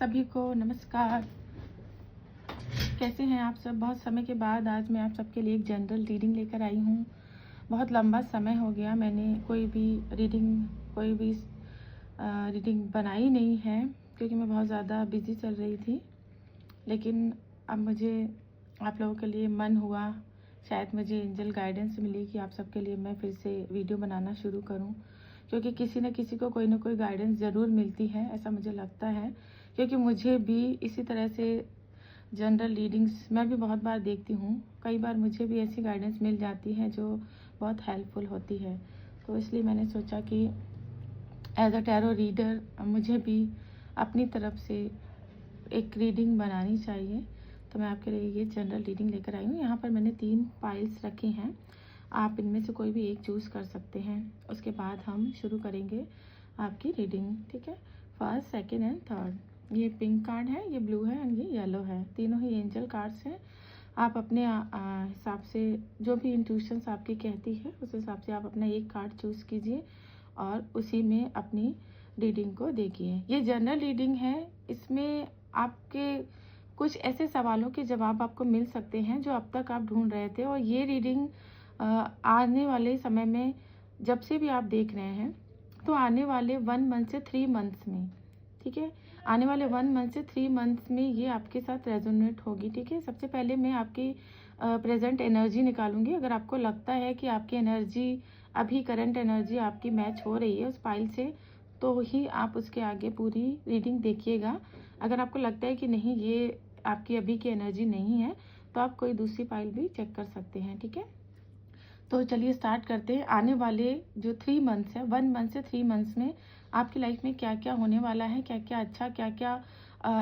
सभी को नमस्कार। कैसे हैं आप सब? बहुत समय के बाद आज मैं आप सबके लिए एक जनरल रीडिंग लेकर आई हूँ। बहुत लंबा समय हो गया मैंने कोई भी रीडिंग बनाई नहीं है, क्योंकि मैं बहुत ज़्यादा बिज़ी चल रही थी। लेकिन अब मुझे आप लोगों के लिए मन हुआ, शायद मुझे एंजल गाइडेंस मिली कि आप सबके लिए मैं फिर से वीडियो बनाना शुरू करूं, क्योंकि किसी न किसी को कोई ना कोई गाइडेंस ज़रूर मिलती है, ऐसा मुझे लगता है। क्योंकि मुझे भी इसी तरह से जनरल रीडिंग्स मैं भी बहुत बार देखती हूँ, कई बार मुझे भी ऐसी गाइडेंस मिल जाती है जो बहुत हेल्पफुल होती है। तो इसलिए मैंने सोचा कि एज अ टैरो रीडर मुझे भी अपनी तरफ से एक रीडिंग बनानी चाहिए। तो मैं आपके लिए ये जनरल रीडिंग लेकर आई हूँ। यहाँ पर मैंने 3 पाइल्स रखे हैं, आप इनमें से कोई भी एक चूज़ कर सकते हैं। उसके बाद हम शुरू करेंगे आपकी रीडिंग, ठीक है। First, second and third. ये पिंक कार्ड है, ये ब्लू है एंड ये येलो है। तीनों ही एंजल कार्ड्स हैं। आप अपने हिसाब से जो भी इंट्यूशंस आपकी कहती है उस हिसाब से आप अपना एक कार्ड चूज़ कीजिए और उसी में अपनी रीडिंग को देखिए। ये जनरल रीडिंग है, इसमें आपके कुछ ऐसे सवालों के जवाब आपको मिल सकते हैं जो अब तक आप ढूंढ रहे थे। और ये रीडिंग आने वाले समय में जब से भी आप देख रहे हैं तो आने वाले 1 मंथ से 3 मंथ्स में, ठीक है, आने वाले 1 मंथ से 3 मंथ्स में ये आपके साथ रेजोनेट होगी, ठीक है। सबसे पहले मैं आपकी प्रेजेंट एनर्जी निकालूंगी। अगर आपको लगता है कि आपकी एनर्जी अभी करंट एनर्जी आपकी मैच हो रही है उस पाइल से, तो ही आप उसके आगे पूरी रीडिंग देखिएगा। अगर आपको लगता है कि नहीं ये आपकी अभी की एनर्जी नहीं है, तो आप कोई दूसरी पाइल भी चेक कर सकते हैं, ठीक है। तो चलिए स्टार्ट करते हैं। आने वाले जो 3 मंथ्स है, 1 मंथ से 3 मंथ्स में आपकी लाइफ में क्या क्या होने वाला है, क्या क्या अच्छा, क्या क्या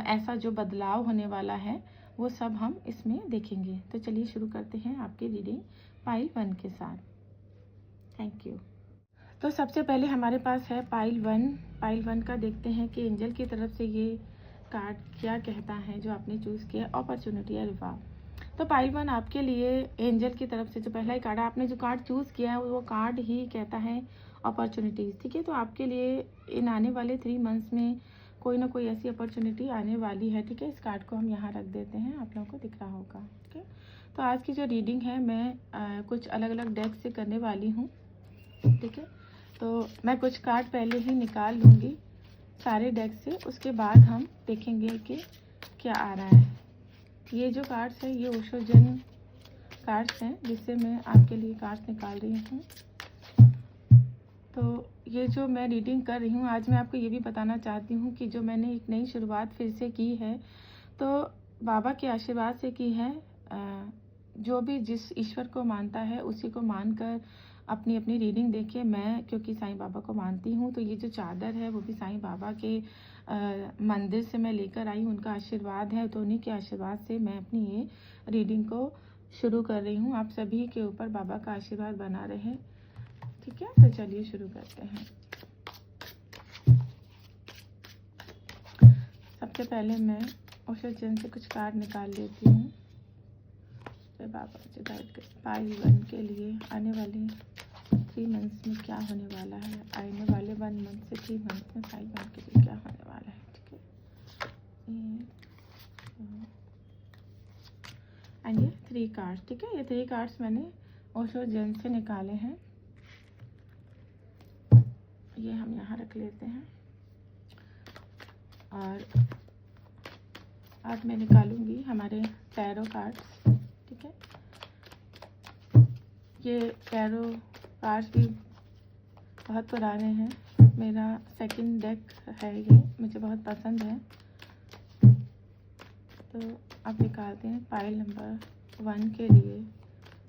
ऐसा जो बदलाव होने वाला है, वो सब हम इसमें देखेंगे। तो चलिए शुरू करते हैं आपकी रीडिंग पाइल 1 के साथ। Thank you. तो सबसे पहले हमारे पास है पाइल 1। पाइल 1 का देखते हैं कि एंजल की तरफ से ये कार्ड क्या कहता है जो आपने चूज़ किया, अपॉर्चुनिटी या रिवार्ड। तो पाइल 1 आपके लिए एंजल की तरफ से जो पहला ही कार्ड आपने जो कार्ड चूज़ किया है वो कार्ड ही कहता है अपॉर्चुनिटीज़, ठीक है। तो आपके लिए इन आने वाले 3 मंथ्स में कोई ना कोई ऐसी अपॉर्चुनिटी आने वाली है, ठीक है। इस कार्ड को हम यहाँ रख देते हैं, आप लोगों को दिख रहा होगा, ठीक है। तो आज की जो रीडिंग है मैं कुछ अलग अलग डेक से करने वाली हूँ, ठीक है। तो मैं कुछ कार्ड पहले ही निकाल लूँगी सारे डेक से, उसके बाद हम देखेंगे कि क्या आ रहा है। ये जो कार्ड्स हैं ये ओशोजन कार्ड्स हैं, जिससे मैं आपके लिए कार्ड्स निकाल रही हूँ। तो ये जो मैं रीडिंग कर रही हूँ आज, मैं आपको ये भी बताना चाहती हूँ कि जो मैंने एक नई शुरुआत फिर से की है, तो बाबा के आशीर्वाद से की है। जो भी जिस ईश्वर को मानता है उसी को मानकर अपनी अपनी रीडिंग देखिए। मैं क्योंकि साईं बाबा को मानती हूँ, तो ये जो चादर है वो भी साईं बाबा के मंदिर से मैं लेकर आई हूँ, उनका आशीर्वाद है। तो उन्हीं के आशीर्वाद से मैं अपनी ये रीडिंग को शुरू कर रही हूँ। आप सभी के ऊपर बाबा का आशीर्वाद बना रहे, ठीक है। तो चलिए शुरू करते हैं। सबसे पहले मैं ओशोजन से कुछ कार्ड निकाल लेती हूँ। बाबा से गाइड कर पाइल 1 के लिए आने वाले 3 मंथ्स में क्या होने वाला है, आने वाले 1 मंथ से 3 मंथ में पाइल 1 के लिए क्या होने वाला है, ठीक है। एंड ये 3 कार्ड्स, ठीक है। ये 3 कार्ड्स मैंने ओशोजन से निकाले हैं, ये हम यहाँ रख लेते हैं। और अब मैं निकालूंगी हमारे टैरो कार्ड्स, ठीक है। ये टैरो कार्ड्स भी बहुत पुराने हैं, मेरा सेकंड डेक है, ये मुझे बहुत पसंद है। तो अब निकालते हैं पाइल नंबर 1 के लिए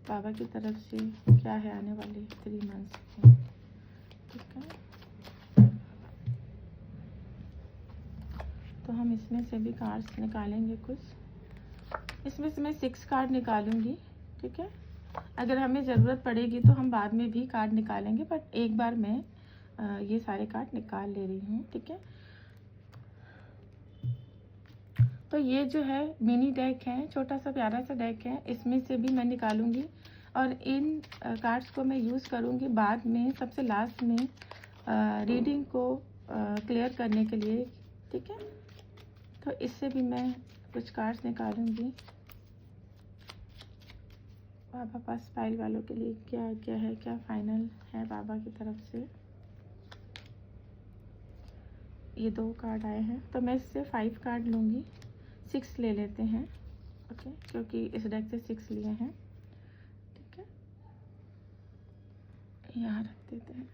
बाबा की तरफ से क्या है आने वाले 3 मंथ्स में, ठीक है। तो हम इसमें से भी कार्ड्स निकालेंगे कुछ। इसमें से मैं 6 कार्ड निकालूंगी, ठीक है। अगर हमें ज़रूरत पड़ेगी तो हम बाद में भी कार्ड निकालेंगे, बट एक बार मैं ये सारे कार्ड निकाल ले रही हूँ, ठीक है। तो ये जो है मिनी डेक है, छोटा सा प्यारा सा डेक है, इसमें से भी मैं निकालूंगी और इन कार्ड्स को मैं यूज़ करूँगी बाद में, सबसे लास्ट में रीडिंग को क्लियर करने के लिए, ठीक है। तो इससे भी मैं कुछ कार्ड्स निकालूंगी। बाबा पास पाइल वालों के लिए क्या क्या है, क्या फाइनल है बाबा की तरफ से। ये 2 कार्ड आए हैं तो मैं इससे 5 कार्ड लूँगी। 6 ले लेते हैं, ओके, क्योंकि इस डेक से 6 लिए हैं। ठीक है, यहाँ रख देते हैं।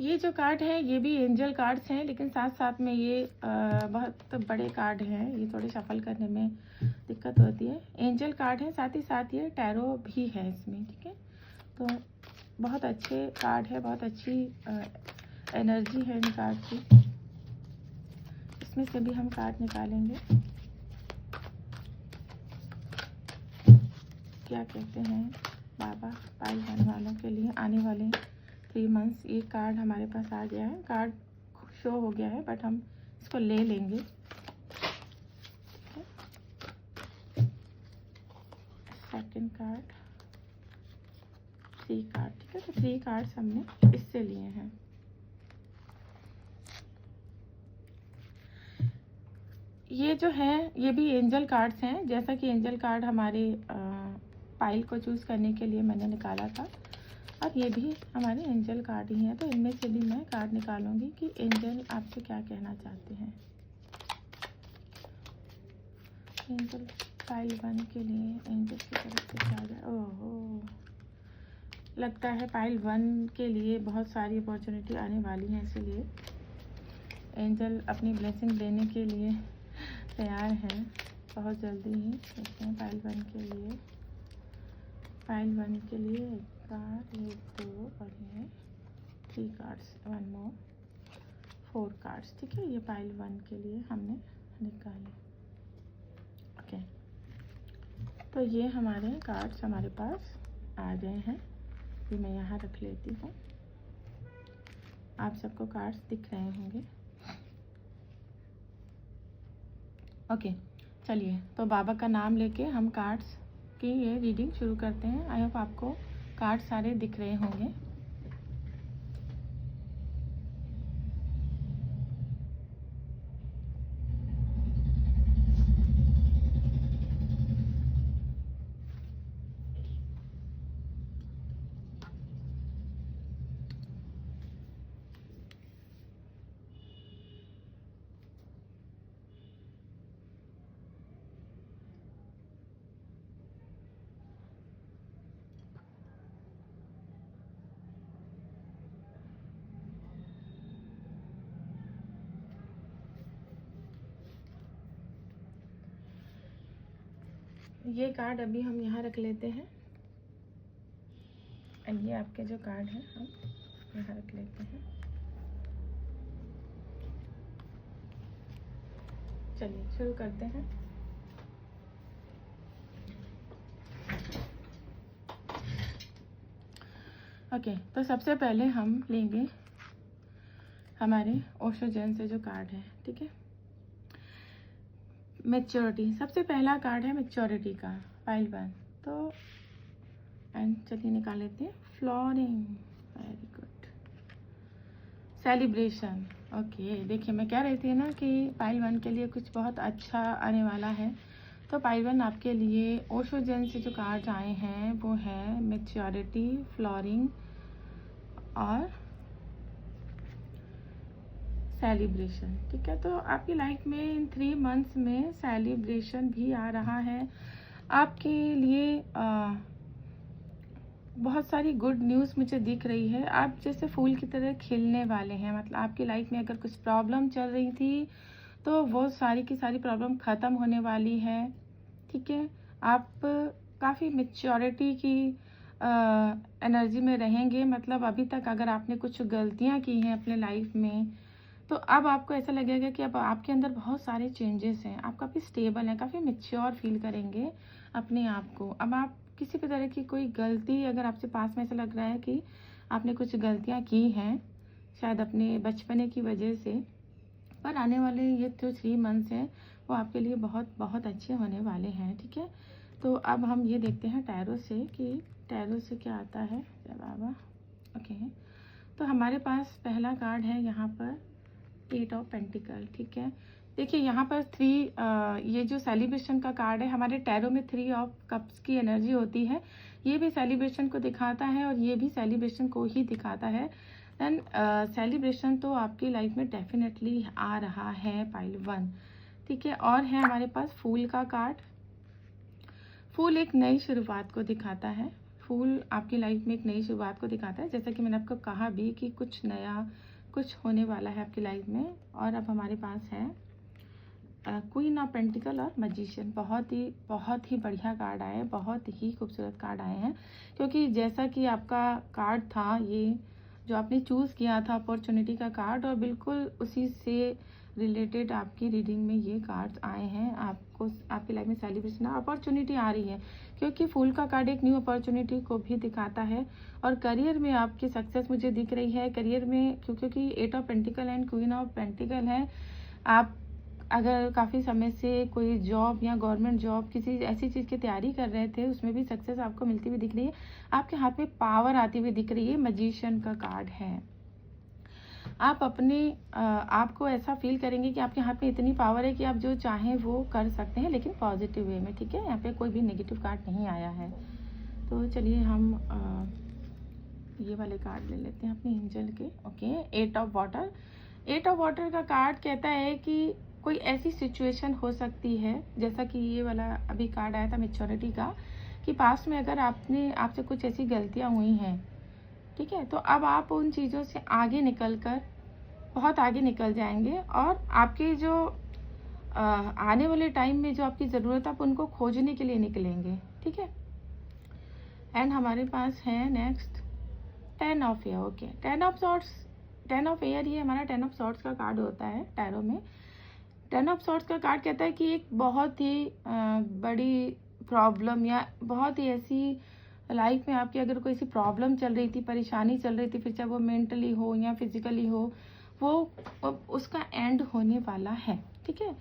ये जो कार्ड है ये भी एंजल कार्ड्स हैं, लेकिन साथ साथ में ये बहुत बड़े कार्ड हैं, ये थोड़े शफल करने में दिक्कत होती है। एंजल कार्ड है, साथ ही साथ ये टैरो भी है इसमें। ठीक है, तो बहुत अच्छे कार्ड है, बहुत अच्छी एनर्जी है इन कार्ड की। इसमें से भी हम कार्ड निकालेंगे। क्या कहते हैं बाबा पाइल बनने वालों के लिए आने वाले 3 मंथ्स। ये कार्ड हमारे पास आ गया है, कार्ड शो हो गया है, बट हम इसको ले लेंगे। Second card, 3 card. ठीक है, तो 3 कार्ड्स हमने इससे लिए हैं। ये जो है ये भी एंजल कार्ड्स हैं, जैसा कि एंजल कार्ड हमारे पाइल को चूज़ करने के लिए मैंने निकाला था, अब ये भी हमारे एंजल कार्ड ही हैं। तो इनमें से भी मैं कार्ड निकालूंगी कि एंजल आपसे क्या कहना चाहते हैं। एंजल पाइल 1 के लिए एंजल की तरफ से क्या जाए। ओहो, लगता है पाइल 1 के लिए बहुत सारी अपॉर्चुनिटी आने वाली हैं, इसीलिए एंजल अपनी ब्लेसिंग देने के लिए तैयार है बहुत जल्दी ही। देखते हैं पाइल 1 के लिए। पाइल 1 के लिए एक कार्ड, ये 2 और ये 3 कार्ड्स, 1 मोर, 4 कार्ड्स। ठीक है, ये पाइल 1 के लिए हमने निकाले। ओके, तो ये हमारे कार्ड्स हमारे पास आ गए हैं। ये मैं यहाँ रख लेती हूँ, आप सबको कार्ड्स दिख रहे होंगे। ओके, चलिए तो बाबा का नाम लेके हम कार्ड्स की ये रीडिंग शुरू करते हैं। आई होप आपको कार्ड सारे दिख रहे होंगे। ये कार्ड अभी हम यहाँ रख लेते हैं, और ये आपके जो कार्ड हैं हम यहाँ रख लेते हैं। चलिए शुरू करते हैं। ओके, तो सबसे पहले हम लेंगे हमारे ओशो जैन से जो कार्ड है। ठीक है, मैच्योरिटी, सबसे पहला कार्ड है मैच्योरिटी का, पाइल 1। तो एंड चलिए निकाल लेते हैं। Flooring, very good. Celebration, okay. देखिए मैं कह रही थी ना कि पाइल 1 के लिए कुछ बहुत अच्छा आने वाला है। तो पाइल 1 आपके लिए ओशो जैन से जो कार्ड आए हैं वो है मैच्योरिटी, फ्लोरिंग और सेलिब्रेशन। ठीक है, तो आपकी लाइफ में इन 3 मंथ्स में सेलिब्रेशन भी आ रहा है आपके लिए। बहुत सारी गुड न्यूज़ मुझे दिख रही है। आप जैसे फूल की तरह खिलने वाले हैं। मतलब आपकी लाइफ में अगर कुछ प्रॉब्लम चल रही थी तो वो सारी की सारी प्रॉब्लम ख़त्म होने वाली है। ठीक है, आप काफ़ी मैच्योरिटी की एनर्जी में रहेंगे। मतलब अभी तक अगर आपने कुछ गलतियां की हैं अपने लाइफ में, तो अब आपको ऐसा लगेगा कि अब आपके अंदर बहुत सारे चेंजेस हैं। आप काफ़ी स्टेबल हैं, काफ़ी मैच्योर फील करेंगे अपने आप को। अब आप किसी भी तरह की कोई गलती, अगर आपसे पास में ऐसा लग रहा है कि आपने कुछ गलतियां की हैं शायद अपने बचपने की वजह से, पर आने वाले ये जो 3 मंथ्स हैं वो आपके लिए बहुत बहुत अच्छे होने वाले हैं। ठीक है, तो अब हम ये देखते हैं टैरो से कि टैरो से क्या आता है। जय बाबा। ओके, तो हमारे पास पहला कार्ड है यहाँ पर 8 ऑफ पेंटिकल, ठीक है। देखिए यहाँ पर 3 ये जो सेलिब्रेशन का कार्ड है, हमारे टैरो में 3 ऑफ कप्स की एनर्जी होती है। ये भी सेलिब्रेशन को दिखाता है और ये भी सेलिब्रेशन को ही दिखाता है। देन सेलिब्रेशन तो आपकी लाइफ में डेफिनेटली आ रहा है, पाइल 1, ठीक है। और है हमारे पास फूल का कार्ड। फूल एक नई शुरुआत को दिखाता है। फूल आपकी लाइफ में एक नई शुरुआत को दिखाता है, जैसा कि मैंने आपको कहा भी कि कुछ नया कुछ होने वाला है आपकी लाइफ में। और अब हमारे पास है क्वीन ऑफ पेंटिकल और मैजिशियन। बहुत ही बढ़िया कार्ड आए हैं, बहुत ही खूबसूरत कार्ड आए हैं, क्योंकि जैसा कि आपका कार्ड था, ये जो आपने चूज़ किया था अपॉर्चुनिटी का कार्ड, और बिल्कुल उसी से रिलेटेड आपकी रीडिंग में ये कार्ड्स आए हैं। आपको आपकी लाइफ में सेलिब्रेशन अपॉर्चुनिटी आ रही है, क्योंकि फूल का कार्ड एक न्यू अपॉर्चुनिटी को भी दिखाता है। और करियर में आपकी सक्सेस मुझे दिख रही है। करियर में क्योंकि 8 of pentacle and queen of pentacle है, आप अगर काफ़ी समय से कोई जॉब या गवर्नमेंट जॉब किसी ऐसी चीज़ की तैयारी कर रहे थे, उसमें भी सक्सेस आपको मिलती हुई दिख रही है। आपके हाथ में पावर आती हुई दिख रही है। मैजिशियन का कार्ड है। आप अपने आपको ऐसा फील करेंगे कि आपके हाथ में इतनी पावर है कि आप जो चाहें वो कर सकते हैं, लेकिन पॉजिटिव वे में, ठीक है। यहाँ पे कोई भी नेगेटिव कार्ड नहीं आया है। तो चलिए हम ये वाले कार्ड ले लेते हैं अपने एंजल के। Okay, 8 of water. 8 of water का कार्ड कहता है कि कोई ऐसी सिचुएशन हो सकती है, जैसा कि ये वाला अभी कार्ड आया था मैच्योरिटी का, कि पास्ट में अगर आपसे कुछ ऐसी गलतियां हुई हैं, ठीक है, तो अब आप उन चीज़ों से आगे निकल कर बहुत आगे निकल जाएंगे, और आपके जो आने वाले टाइम में जो आपकी ज़रूरत है, आप उनको खोजने के लिए निकलेंगे, ठीक है। एंड हमारे पास है next 10 of air. Okay, 10 of sorts, 10 of air, ये हमारा 10 ऑफ सॉर्ट्स का कार्ड होता है टैरो में। 10 ऑफ सॉर्ट्स का कार्ड कहता है कि एक बहुत ही बड़ी प्रॉब्लम या बहुत ही ऐसी लाइफ में आपकी अगर कोई ऐसी प्रॉब्लम चल रही थी, परेशानी चल रही थी, फिर चाहे वो मेंटली हो या फिजिकली हो, वो उसका एंड होने वाला है, ठीक है,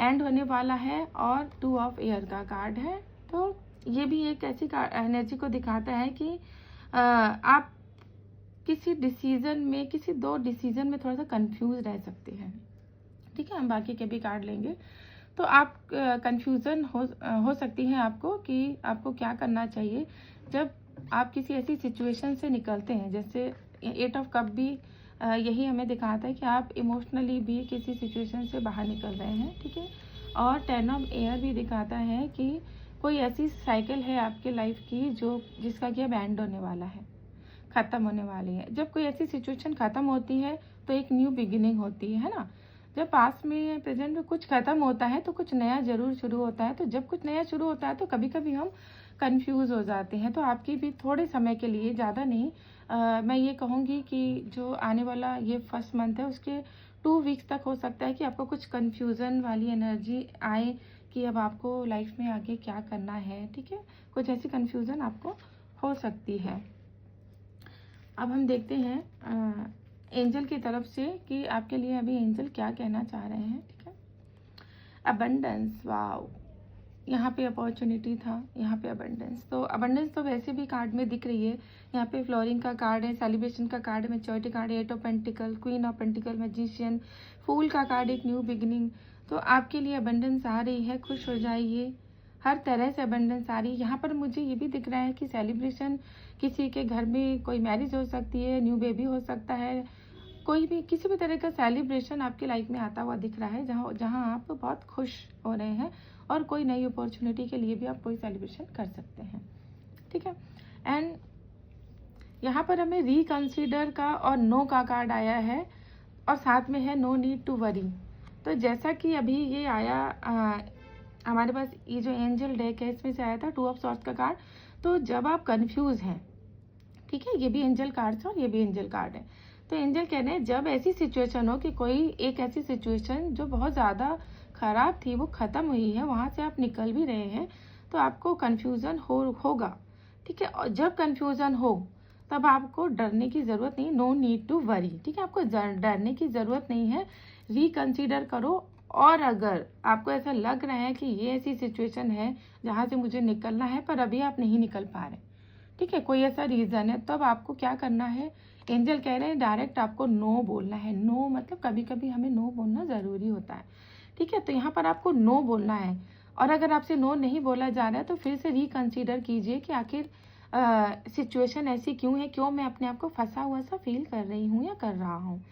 एंड होने वाला है। और 2 ऑफ एयर का कार्ड है। तो ये भी एक ऐसी एनर्जी को दिखाता है कि आप किसी डिसीजन में, किसी 2 डिसीजन में थोड़ा सा कंफ्यूज रह सकते हैं, ठीक है। हम बाकी के भी कार्ड लेंगे। तो आप कंफ्यूजन हो सकती है आपको कि आपको क्या करना चाहिए जब आप किसी ऐसी सिचुएशन से निकलते हैं। जैसे 8 ऑफ कप भी यही हमें दिखाता है कि आप इमोशनली भी किसी सिचुएशन से बाहर निकल रहे हैं, ठीक है। और 10 ऑफ एयर भी दिखाता है कि कोई ऐसी साइकिल है आपके लाइफ की जिसका कि अब एंड होने वाला है, ख़त्म होने वाली है। जब कोई ऐसी सिचुएशन ख़त्म होती है तो एक न्यू बिगिनिंग होती है ना। जब पास्ट में, प्रेजेंट में कुछ ख़त्म होता है तो कुछ नया ज़रूर शुरू होता है। तो जब कुछ नया शुरू होता है तो कभी कभी हम कंफ्यूज हो जाते हैं। तो आपकी भी थोड़े समय के लिए, ज़्यादा नहीं, मैं ये कहूँगी कि जो आने वाला ये फर्स्ट मंथ है, उसके 2 वीक्स तक हो सकता है कि आपको कुछ कन्फ्यूज़न वाली एनर्जी आए कि अब आपको लाइफ में आगे क्या करना है, ठीक है। कुछ ऐसी कन्फ्यूज़न आपको हो सकती है। अब हम देखते हैं एंजल की तरफ से कि आपके लिए अभी एंजल क्या कहना चाह रहे हैं, ठीक है। अबंडेंस, वाओ, यहाँ पे अपॉर्चुनिटी था, यहाँ पे अबंडेंस। तो अबंडेंस तो वैसे भी कार्ड में दिख रही है। यहाँ पे फ्लोरिंग का कार्ड है, सेलिब्रेशन का कार्ड है, मैच्योरिटी कार्ड है, 8 of pentacle, queen of pentacle, magician, fool का कार्ड, एक न्यू बिगिनिंग। तो आपके लिए अबंडेंस आ रही है, खुश हो जाइए। हर तरह से अबंडेंस आ रही है। यहाँ पर मुझे ये भी दिख रहा है कि सेलिब्रेशन, किसी के घर में कोई मैरिज हो सकती है, न्यू बेबी हो सकता है, कोई भी किसी भी तरह का सेलिब्रेशन आपकी लाइफ में आता हुआ दिख रहा है, जहाँ आप बहुत खुश हो रहे हैं, और कोई नई अपॉर्चुनिटी के लिए भी आप कोई सेलिब्रेशन कर सकते हैं, ठीक है। एंड यहाँ पर हमें रिकंसीडर का और नो का कार्ड आया है, और साथ में है नो नीड टू वरी। तो जैसा कि अभी ये आया हमारे पास, ये जो एंजल डेक है इसमें से आया था 2 ऑफ सॉर्ड्स का कार्ड। तो जब आप कंफ्यूज हैं, ठीक है, ये भी एंजल कार्ड है और ये भी एंजल कार्ड है। तो एंजल कह रहे हैं जब ऐसी सिचुएशन हो कि कोई एक ऐसी सिचुएशन जो बहुत ज़्यादा ख़राब थी वो ख़त्म हुई है, वहाँ से आप निकल भी रहे हैं, तो आपको कन्फ्यूज़न होगा, ठीक है। और जब कन्फ्यूज़न हो तब आपको डरने की ज़रूरत नहीं, नो नीड टू वरी, ठीक है। आपको डरने की ज़रूरत नहीं है, रिकंसीडर करो। और अगर आपको ऐसा लग रहा है कि ये ऐसी सिचुएशन है जहाँ से मुझे निकलना है पर अभी आप नहीं निकल पा रहे, ठीक है, कोई ऐसा रीज़न है, तब आपको क्या करना है, एंजल कह रहे हैं डायरेक्ट आपको नो बोलना है। नो मतलब कभी कभी हमें नो बोलना ज़रूरी होता है। ठीक है, तो यहाँ पर आपको नो बोलना है। और अगर आपसे नो नहीं बोला जा रहा है तो फिर से रिकंसीडर कीजिए कि आखिर सिचुएशन ऐसी क्यों है, क्यों मैं अपने आप को फंसा हुआ सा फील कर रही हूँ या कर रहा हूँ।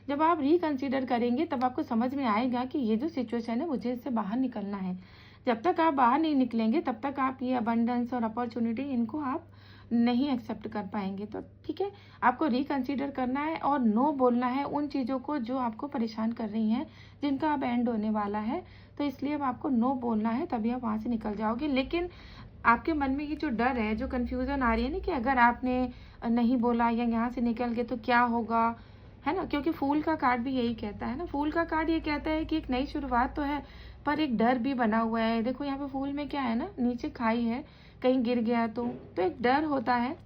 जब आप रिकंसीडर करेंगे तब आपको समझ में आएगा कि ये जो सिचुएशन है मुझे इससे बाहर निकलना है। जब तक आप बाहर नहीं निकलेंगे तब तक आप ये अबंडेंस और अपॉर्चुनिटी इनको आप नहीं एक्सेप्ट कर पाएंगे। तो ठीक है, आपको रिकंसीडर करना है और नो बोलना है उन चीज़ों को जो आपको परेशान कर रही हैं, जिनका अब एंड होने वाला है। तो इसलिए अब आपको नो बोलना है, तभी आप वहाँ से निकल जाओगे। लेकिन आपके मन में ये जो डर है, जो कन्फ्यूज़न आ रही है ना कि अगर आपने नहीं बोला या यहाँ से निकल गए तो क्या होगा, है ना, क्योंकि फूल का कार्ड भी यही कहता है ना। फूल का कार्ड ये कहता है कि एक नई शुरुआत तो है पर एक डर भी बना हुआ है। देखो यहाँ पे फूल में क्या है ना, नीचे खाई है, कहीं गिर गया तो एक डर होता है।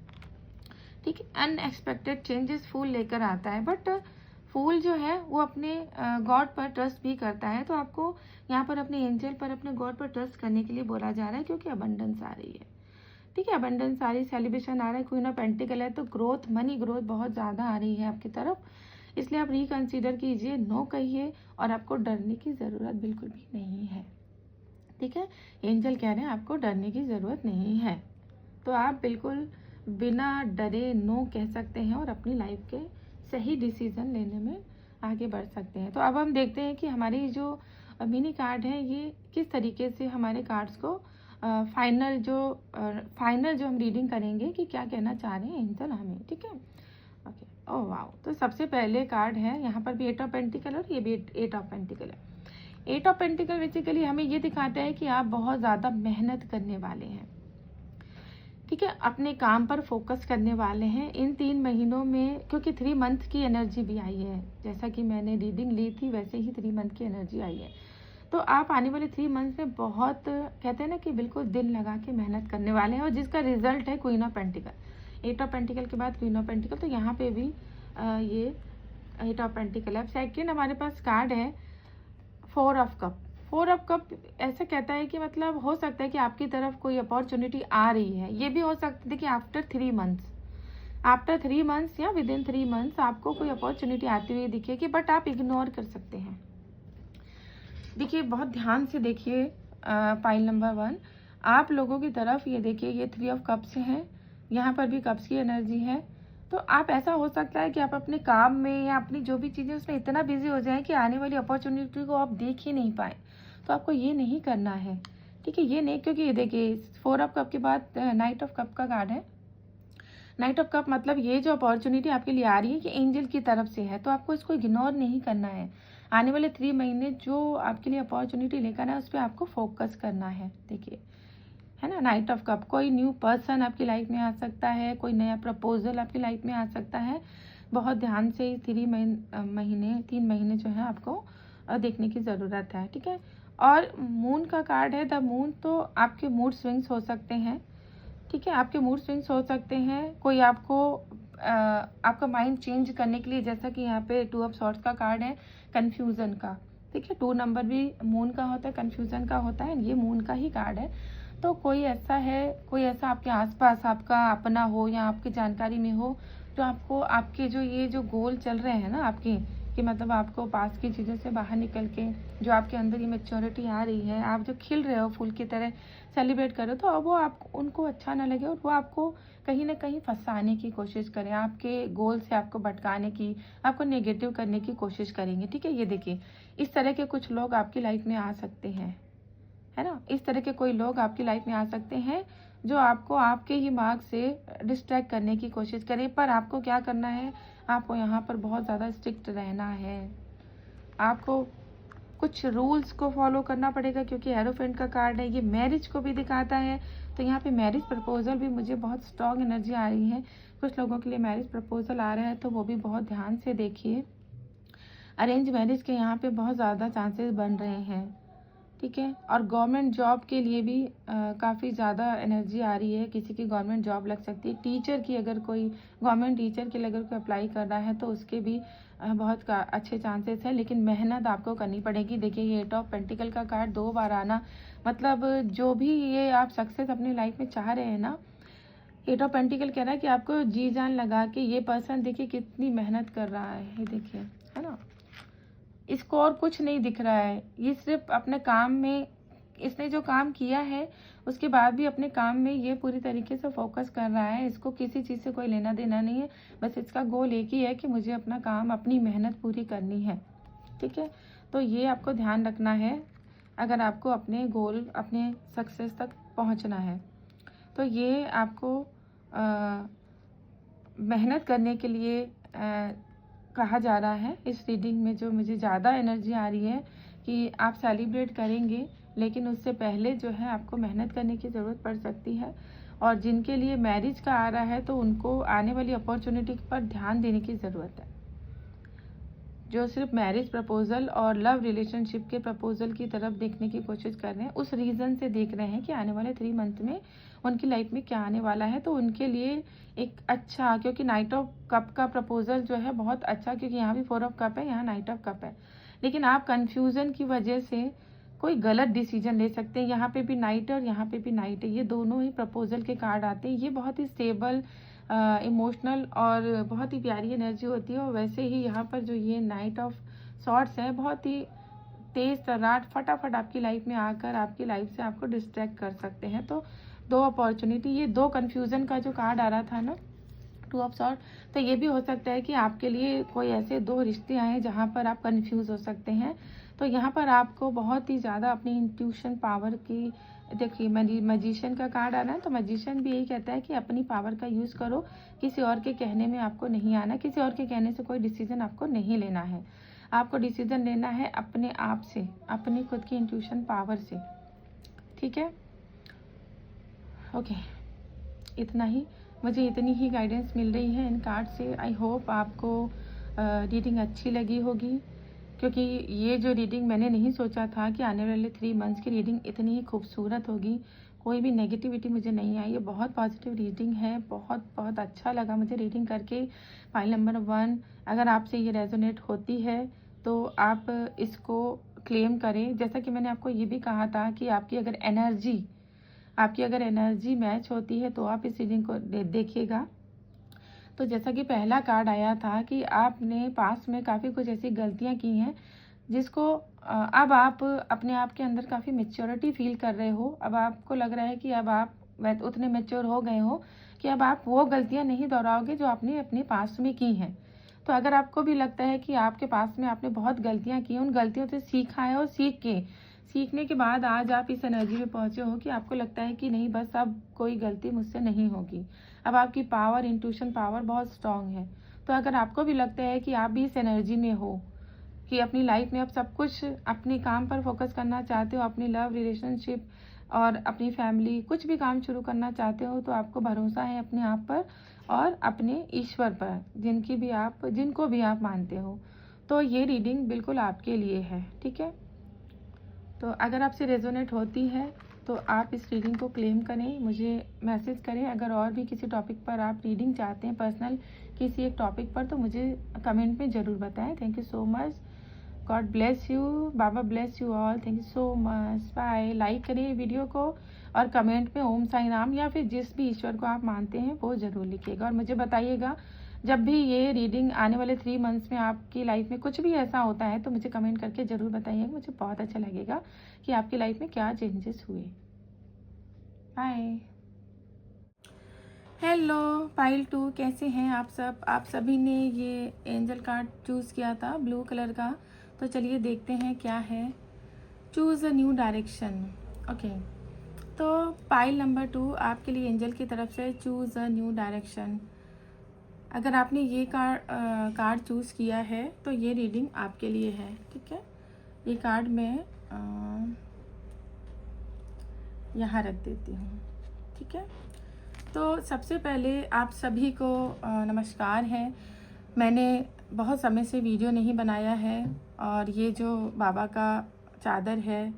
ठीक है, अनएक्सपेक्टेड चेंजेस फूल लेकर आता है। बट फूल जो है वो अपने गॉड पर ट्रस्ट भी करता है। तो आपको यहाँ पर अपने एंजल पर, अपने गॉड पर ट्रस्ट करने के लिए बोला जा रहा है, क्योंकि अबंडेंस आ रही है। ठीक है, अबंडेंस आ रही, सेलिब्रेशन आ रहा है, क्वीन ऑफ पेंटिकल है, तो ग्रोथ, मनी ग्रोथ बहुत ज़्यादा आ रही है आपकी तरफ। इसलिए आप रिकंसीडर कीजिए, नो कहिए, और आपको डरने की ज़रूरत बिल्कुल भी नहीं है। ठीक है, एंजल कह रहे हैं आपको डरने की ज़रूरत नहीं है। तो आप बिल्कुल बिना डरे नो कह सकते हैं और अपनी लाइफ के सही डिसीज़न लेने में आगे बढ़ सकते हैं। तो अब हम देखते हैं कि हमारी जो मिनी कार्ड है ये किस तरीके से हमारे कार्ड्स को फाइनल जो हम रीडिंग करेंगे कि क्या कहना चाह रहे हैं एंजल हमें। ठीक है, ओके, ओह वाओ। तो सबसे पहले कार्ड है यहाँ पर भी 8 ऑफ पेंटिकल और ये भी 8 ऑफ पेंटिकल है। 8 ऑफ पेंटिकल बेसिकली हमें ये दिखाता है कि आप बहुत ज़्यादा मेहनत करने वाले हैं। ठीक है, अपने काम पर फोकस करने वाले हैं इन 3 महीनों में, क्योंकि 3 मंथ की एनर्जी भी आई है। जैसा कि मैंने रीडिंग ली थी वैसे ही 3 मंथ की एनर्जी आई है। तो आप आने वाले 3 मंथ्स में बहुत, कहते हैं ना कि बिल्कुल दिल लगा के मेहनत करने वाले हैं, और जिसका रिजल्ट है queen of pentacle. 8 of pentacle के बाद क्वीन ऑफ पेंटिकल, तो यहाँ पे भी ये 8 ऑफ पेंटिकल है। अब सेकेंड हमारे पास कार्ड है 4 ऑफ कप। 4 ऑफ कप ऐसा कहता है कि मतलब हो सकता है कि आपकी तरफ कोई अपॉर्चुनिटी आ रही है। ये भी हो सकता है कि आफ्टर 3 मंथ्स या विद इन 3 मंथ्स आपको कोई अपॉर्चुनिटी आती हुई दिखेगी, बट आप इग्नोर कर सकते हैं। देखिए, बहुत ध्यान से देखिए पाइल नंबर 1, आप लोगों की तरफ ये देखिए, ये 3 ऑफ कप्स हैं, यहाँ पर भी कप्स की एनर्जी है। तो आप, ऐसा हो सकता है कि आप अपने काम में या अपनी जो भी चीज़ें उसमें इतना बिजी हो जाए कि आने वाली अपॉर्चुनिटी को आप देख ही नहीं पाए। तो आपको ये नहीं करना है। ठीक है, ये नहीं, क्योंकि ये देखिए 4 ऑफ कप के बाद नाइट ऑफ कप का कार्ड है। नाइट ऑफ कप मतलब ये जो अपॉर्चुनिटी आपके लिए आ रही है ये एंजल की तरफ से है, तो आपको इसको इग्नोर नहीं करना है। आने वाले 3 महीने जो आपके लिए अपॉर्चुनिटी लेकर आए उस पर आपको फोकस करना है। देखिए, है ना, नाइट ऑफ कप, कोई न्यू पर्सन आपकी लाइफ में आ सकता है, कोई नया प्रपोजल आपकी लाइफ में आ सकता है। बहुत ध्यान से 3 महीने जो है आपको देखने की ज़रूरत है। ठीक है, और मून का कार्ड है द मून, तो आपके मूड स्विंग्स हो सकते हैं। ठीक है, आपके मूड स्विंग्स हो सकते हैं, कोई आपको आपका माइंड चेंज करने के लिए, जैसा कि यहाँ पे 2 ऑफ सॉर्ड्स का कार्ड है, कन्फ्यूज़न का। ठीक है, 2 नंबर भी मून का होता है, कन्फ्यूज़न का होता है, ये मून का ही कार्ड है। तो कोई ऐसा है, कोई ऐसा आपके आसपास आपका अपना हो या आपकी जानकारी में हो जो आपको, आपके जो ये जो गोल चल रहे हैं ना आपके, कि मतलब आपको पास की चीज़ों से बाहर निकल के जो आपके अंदर ये मैच्योरिटी आ रही है, आप जो खिल रहे हो फूल की तरह, सेलिब्रेट करो, तो अब वो आप उनको अच्छा ना लगे और वो आपको कहीं ना कहीं फंसाने की कोशिश करें, आपके गोल से आपको भटकाने की, आपको नेगेटिव करने की कोशिश करेंगे। ठीक है, ये देखिए, इस तरह के कुछ लोग आपकी लाइफ में आ सकते हैं, है ना, इस तरह के कोई लोग आपकी लाइफ में आ सकते हैं जो आपको आपके ही मार्ग से डिस्ट्रैक्ट करने की कोशिश करें। पर आपको क्या करना है, आपको यहाँ पर बहुत ज़्यादा स्ट्रिक्ट रहना है, आपको कुछ रूल्स को फॉलो करना पड़ेगा, क्योंकि एरोफेंट का कार्ड है, ये मैरिज को भी दिखाता है। तो यहाँ पे मैरिज प्रपोजल भी मुझे बहुत स्ट्रॉन्ग एनर्जी आ रही है, कुछ लोगों के लिए मैरिज प्रपोजल आ रहा है, तो वो भी बहुत ध्यान से देखिए। अरेंज मैरिज के यहाँ पे बहुत ज़्यादा चांसेस बन रहे हैं। ठीक है, और गवर्नमेंट जॉब के लिए भी काफ़ी ज़्यादा एनर्जी आ रही है, किसी की गवर्नमेंट जॉब लग सकती है। टीचर की, अगर कोई गवर्नमेंट टीचर के लिए अगर कोई अप्लाई कर रहा है तो उसके भी बहुत अच्छे चांसेस हैं, लेकिन मेहनत आपको करनी पड़ेगी। देखिए, ये 8 ऑफ पेंटिकल का कार्ड 2 बार आना, मतलब जो भी ये आप सक्सेस अपनी लाइफ में चाह रहे हैं ना, एट ऑफ पेंटिकल कह रहा है कि आपको जी जान लगा के ये पर्सन देखिए कितनी मेहनत कर रहा है, ये देखिए, है ना। इसको और कुछ नहीं दिख रहा है, ये सिर्फ अपने काम में, इसने जो काम किया है उसके बाद भी अपने काम में ये पूरी तरीके से फोकस कर रहा है। इसको किसी चीज़ से कोई लेना देना नहीं है, बस इसका गोल एक ही है कि मुझे अपना काम, अपनी मेहनत पूरी करनी है, ठीक है। तो ये आपको ध्यान रखना है अगर आपको अपने गोल, अपने सक्सेस तक पहुंचना है। तो ये आपको मेहनत करने के लिए कहा जा रहा है। इस रीडिंग में जो मुझे ज़्यादा एनर्जी आ रही है कि आप सेलिब्रेट करेंगे, लेकिन उससे पहले जो है आपको मेहनत करने की ज़रूरत पड़ सकती है। और जिनके लिए मैरिज का आ रहा है तो उनको आने वाली अपॉर्चुनिटी पर ध्यान देने की ज़रूरत है। जो सिर्फ मैरिज प्रपोजल और लव रिलेशनशिप के प्रपोजल की तरफ देखने की कोशिश कर रहे हैं, उस रीज़न से देख रहे हैं कि आने वाले 3 मंथ में उनकी लाइफ में क्या आने वाला है, तो उनके लिए एक अच्छा, क्योंकि नाइट ऑफ कप का प्रपोजल जो है बहुत अच्छा, क्योंकि यहाँ भी 4 ऑफ कप है, यहाँ नाइट ऑफ कप है। लेकिन आप कन्फ्यूज़न की वजह से कोई गलत डिसीजन ले सकते हैं। यहाँ पे भी नाइट है और यहाँ पे भी नाइट है, ये दोनों ही प्रपोजल के कार्ड आते हैं। ये बहुत ही स्टेबल, इमोशनल और बहुत ही प्यारी एनर्जी होती है। और वैसे ही यहाँ पर जो ये नाइट ऑफ सॉर्ट्स है, बहुत ही तेज़ तर्राट फटाफट आपकी लाइफ में आकर आपकी लाइफ से आपको डिस्ट्रैक्ट कर सकते हैं। तो 2 अपॉर्चुनिटी, ये 2 कन्फ्यूज़न का जो कार्ड आ रहा था ना, 2 ऑफ सॉर्ट, तो ये भी हो सकता है कि आपके लिए कोई ऐसे 2 रिश्ते आए जहाँ पर आप कन्फ्यूज़ हो सकते हैं। तो यहाँ पर आपको बहुत ही ज़्यादा अपनी इंट्यूशन पावर की, देखिए मैजिशियन का कार्ड आ रहा है, तो मैजिशियन भी यही कहता है कि अपनी पावर का यूज़ करो, किसी और के कहने में आपको नहीं आना, किसी और के कहने से कोई डिसीजन आपको नहीं लेना है। आपको डिसीजन लेना है अपने आप से, अपनी खुद की इंट्यूशन पावर से, ठीक है। ओके, इतना ही, मुझे इतनी ही गाइडेंस मिल रही है इन कार्ड से। आई होप आपको रीडिंग अच्छी लगी होगी, क्योंकि ये जो रीडिंग मैंने नहीं सोचा था कि आने वाले 3 मंथ्स की रीडिंग इतनी ही खूबसूरत होगी। कोई भी नेगेटिविटी मुझे नहीं आई, ये बहुत पॉजिटिव रीडिंग है। बहुत बहुत अच्छा लगा मुझे रीडिंग करके। फाइल नंबर 1, अगर आपसे ये रेजोनेट होती है तो आप इसको क्लेम करें। जैसा कि मैंने आपको ये भी कहा था कि आपकी अगर एनर्जी मैच होती है तो आप इस रीडिंग को देखिएगा। तो जैसा कि पहला कार्ड आया था कि आपने पास्ट में काफ़ी कुछ ऐसी गलतियां की हैं जिसको अब आप अपने आप के अंदर काफ़ी मेच्योरिटी फील कर रहे हो। अब आपको लग रहा है कि अब आप उतने मेच्योर हो गए हो कि अब आप वो गलतियां नहीं दोहराओगे जो आपने अपने पास्ट में की हैं। तो अगर आपको भी लगता है कि आपके पास्ट में आपने बहुत गलतियां की, उन गलतियों से सीखा है और सीखने के बाद आज आप इस एनर्जी में पहुंचे हो कि आपको लगता है कि नहीं, बस अब कोई गलती मुझसे नहीं होगी। अब आपकी पावर, इंट्यूशन पावर बहुत स्ट्रांग है। तो अगर आपको भी लगता है कि आप भी इस एनर्जी में हो कि अपनी लाइफ में अब सब कुछ अपने काम पर फोकस करना चाहते हो, अपनी लव रिलेशनशिप और अपनी फैमिली, कुछ भी काम शुरू करना चाहते हो, तो आपको भरोसा है अपने आप पर और अपने ईश्वर पर, जिनको भी आप मानते हो, तो ये रीडिंग बिल्कुल आपके लिए है, ठीक है। तो अगर आपसे रेजोनेट होती है तो आप इस रीडिंग को क्लेम करें, मुझे मैसेज करें। अगर और भी किसी टॉपिक पर आप रीडिंग चाहते हैं, पर्सनल किसी एक टॉपिक पर, तो मुझे कमेंट में ज़रूर बताएं। Thank you so much, God bless you, बाबा bless you all, thank you so much, bye. Like करिए वीडियो को और कमेंट में ओम साई राम या फिर जिस भी ईश्वर को आप मानते हैं वो ज़रूर लिखिएगा। और मुझे बताइएगा जब भी ये रीडिंग आने वाले 3 मंथ्स में आपकी लाइफ में कुछ भी ऐसा होता है तो मुझे कमेंट करके ज़रूर बताइएगा। मुझे बहुत अच्छा लगेगा कि आपकी लाइफ में क्या चेंजेस हुए। बाय। हेलो पाइल 2, कैसे हैं आप सब? आप सभी ने ये एंजल कार्ड चूज़ किया था ब्लू कलर का, तो चलिए देखते हैं क्या है। Choose a new direction. Okay, तो पाइल नंबर 2 आपके लिए एंजल की तरफ से चूज़ अ न्यू डायरेक्शन। अगर आपने ये कार्ड चूज़ किया है तो ये रीडिंग आपके लिए है, ठीक है। ये कार्ड मैं यहाँ रख देती हूँ, ठीक है। तो सबसे पहले आप सभी को नमस्कार है। मैंने बहुत समय से वीडियो नहीं बनाया है और ये जो बाबा का चादर है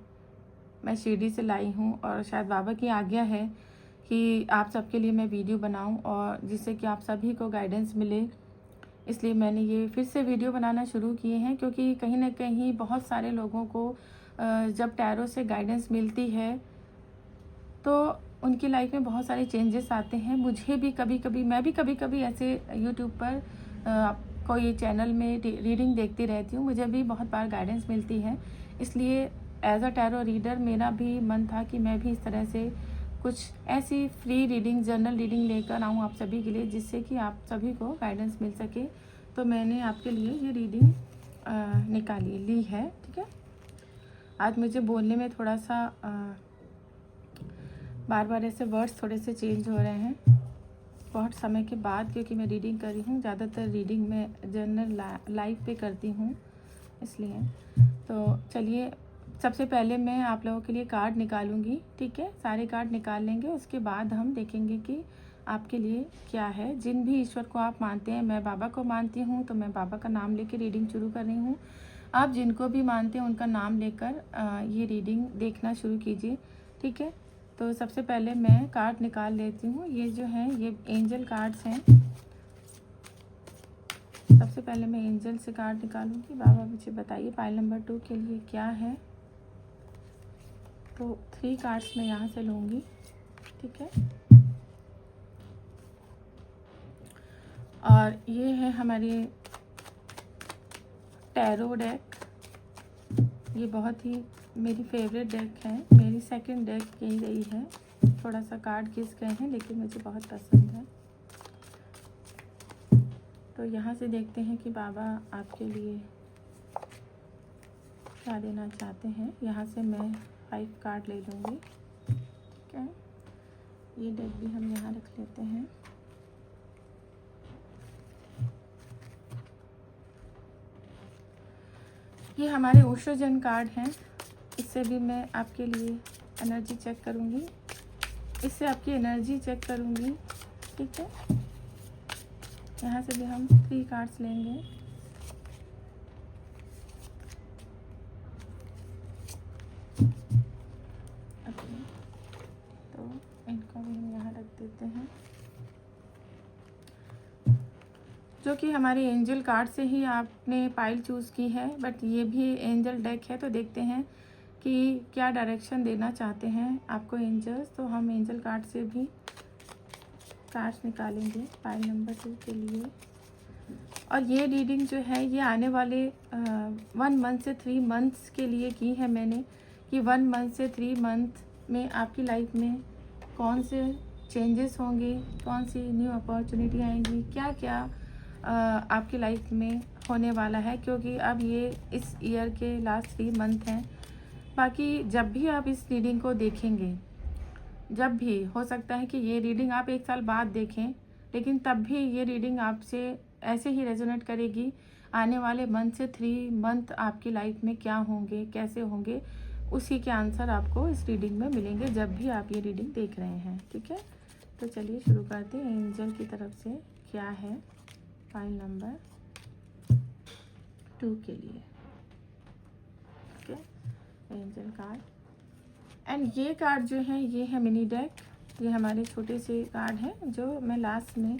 मैं शिरडी से लाई हूँ और शायद बाबा की आज्ञा है कि आप सबके लिए मैं वीडियो बनाऊं और जिससे कि आप सभी को गाइडेंस मिले, इसलिए मैंने ये फिर से वीडियो बनाना शुरू किए हैं। क्योंकि कहीं ना कहीं बहुत सारे लोगों को जब टैरो से गाइडेंस मिलती है तो उनकी लाइफ में बहुत सारे चेंजेस आते हैं। मुझे भी कभी कभी, मैं भी कभी कभी ऐसे यूट्यूब पर कोई चैनल में रीडिंग देखती रहती हूँ, मुझे भी बहुत बार गाइडेंस मिलती है। इसलिए एज अ टैरो रीडर मेरा भी मन था कि मैं भी इस तरह से कुछ ऐसी फ्री रीडिंग, जर्नल रीडिंग लेकर आऊँ आप सभी के लिए, जिससे कि आप सभी को गाइडेंस मिल सके। तो मैंने आपके लिए ये रीडिंग निकाली ली है, ठीक है। आज मुझे बोलने में थोड़ा सा बार बार ऐसे वर्ड्स थोड़े से चेंज हो रहे हैं बहुत समय के बाद, क्योंकि मैं रीडिंग कर रही हूँ। ज़्यादातर रीडिंग मैं जर्नल लाइव पे करती हूँ, इसलिए। तो चलिए, सबसे पहले मैं आप लोगों के लिए कार्ड निकालूंगी, ठीक है। सारे कार्ड निकाल लेंगे, उसके बाद हम देखेंगे कि आपके लिए क्या है। जिन भी ईश्वर को आप मानते हैं, मैं बाबा को मानती हूँ तो मैं बाबा का नाम लेकर रीडिंग शुरू कर रही हूँ। आप जिनको भी मानते हैं उनका नाम लेकर ये रीडिंग देखना शुरू कीजिए, ठीक है। तो सबसे पहले मैं कार्ड निकाल लेती हूँ। ये जो है ये एंजल कार्ड्स हैं। सबसे पहले मैं एंजल से कार्ड निकालूंगी। बाबा मुझे बताइए पाइल नंबर 2 के लिए क्या है। तो 3 कार्ड्स मैं यहाँ से लूँगी, ठीक है। और ये है हमारी टैरो डेक। ये बहुत ही मेरी फेवरेट डेक है, मेरी सेकंड डेक यही रही है। थोड़ा सा कार्ड घिस गए हैं लेकिन मुझे बहुत पसंद है। तो यहाँ से देखते हैं कि बाबा आपके लिए क्या देना चाहते हैं। यहाँ से मैं 5 कार्ड ले लूँगी, ठीक है। ये डेक भी हम यहाँ रख लेते हैं। ये हमारे ओशोजन कार्ड हैं। इससे भी मैं आपके लिए एनर्जी चेक करूँगी, इससे आपकी एनर्जी चेक करूँगी, ठीक है। यहाँ से भी हम 3 कार्ड्स लेंगे। ओके, तो इनको भी हम यहाँ रख देते हैं, जो कि हमारे एंजल कार्ड से ही आपने पाइल चूज़ की है। बट ये भी एंजल डेक है, तो देखते हैं कि क्या डायरेक्शन देना चाहते हैं आपको एंजल्स। तो हम एंजल कार्ड से भी कार्ड्स निकालेंगे पाइल नंबर 2 के लिए। और ये रीडिंग जो है ये आने वाले 1 मंथ से 3 मंथ्स के लिए की है मैंने, कि 1 मंथ से 3 मंथ में आपकी लाइफ में कौन से चेंजेस होंगे, कौन सी न्यू अपॉर्चुनिटी आएंगी, क्या क्या आपकी लाइफ में होने वाला है। क्योंकि अब ये इस ईयर के लास्ट 3 मंथ हैं। बाकी जब भी आप इस रीडिंग को देखेंगे, जब भी हो सकता है कि ये रीडिंग आप 1 साल बाद देखें, लेकिन तब भी ये रीडिंग आपसे ऐसे ही रेजोनेट करेगी। आने वाले मंथ से 3 मंथ आपकी लाइफ में क्या होंगे, कैसे होंगे, उसी के आंसर आपको इस रीडिंग में मिलेंगे जब भी आप ये रीडिंग देख रहे हैं, ठीक है। तो चलिए शुरू करते हैं। एंजल की तरफ से क्या है फाइल नंबर 2 के लिए, ठीक है। एंजल कार्ड एंड ये कार्ड जो है ये है मिनी डेक। ये हमारे छोटे से कार्ड हैं जो मैं लास्ट में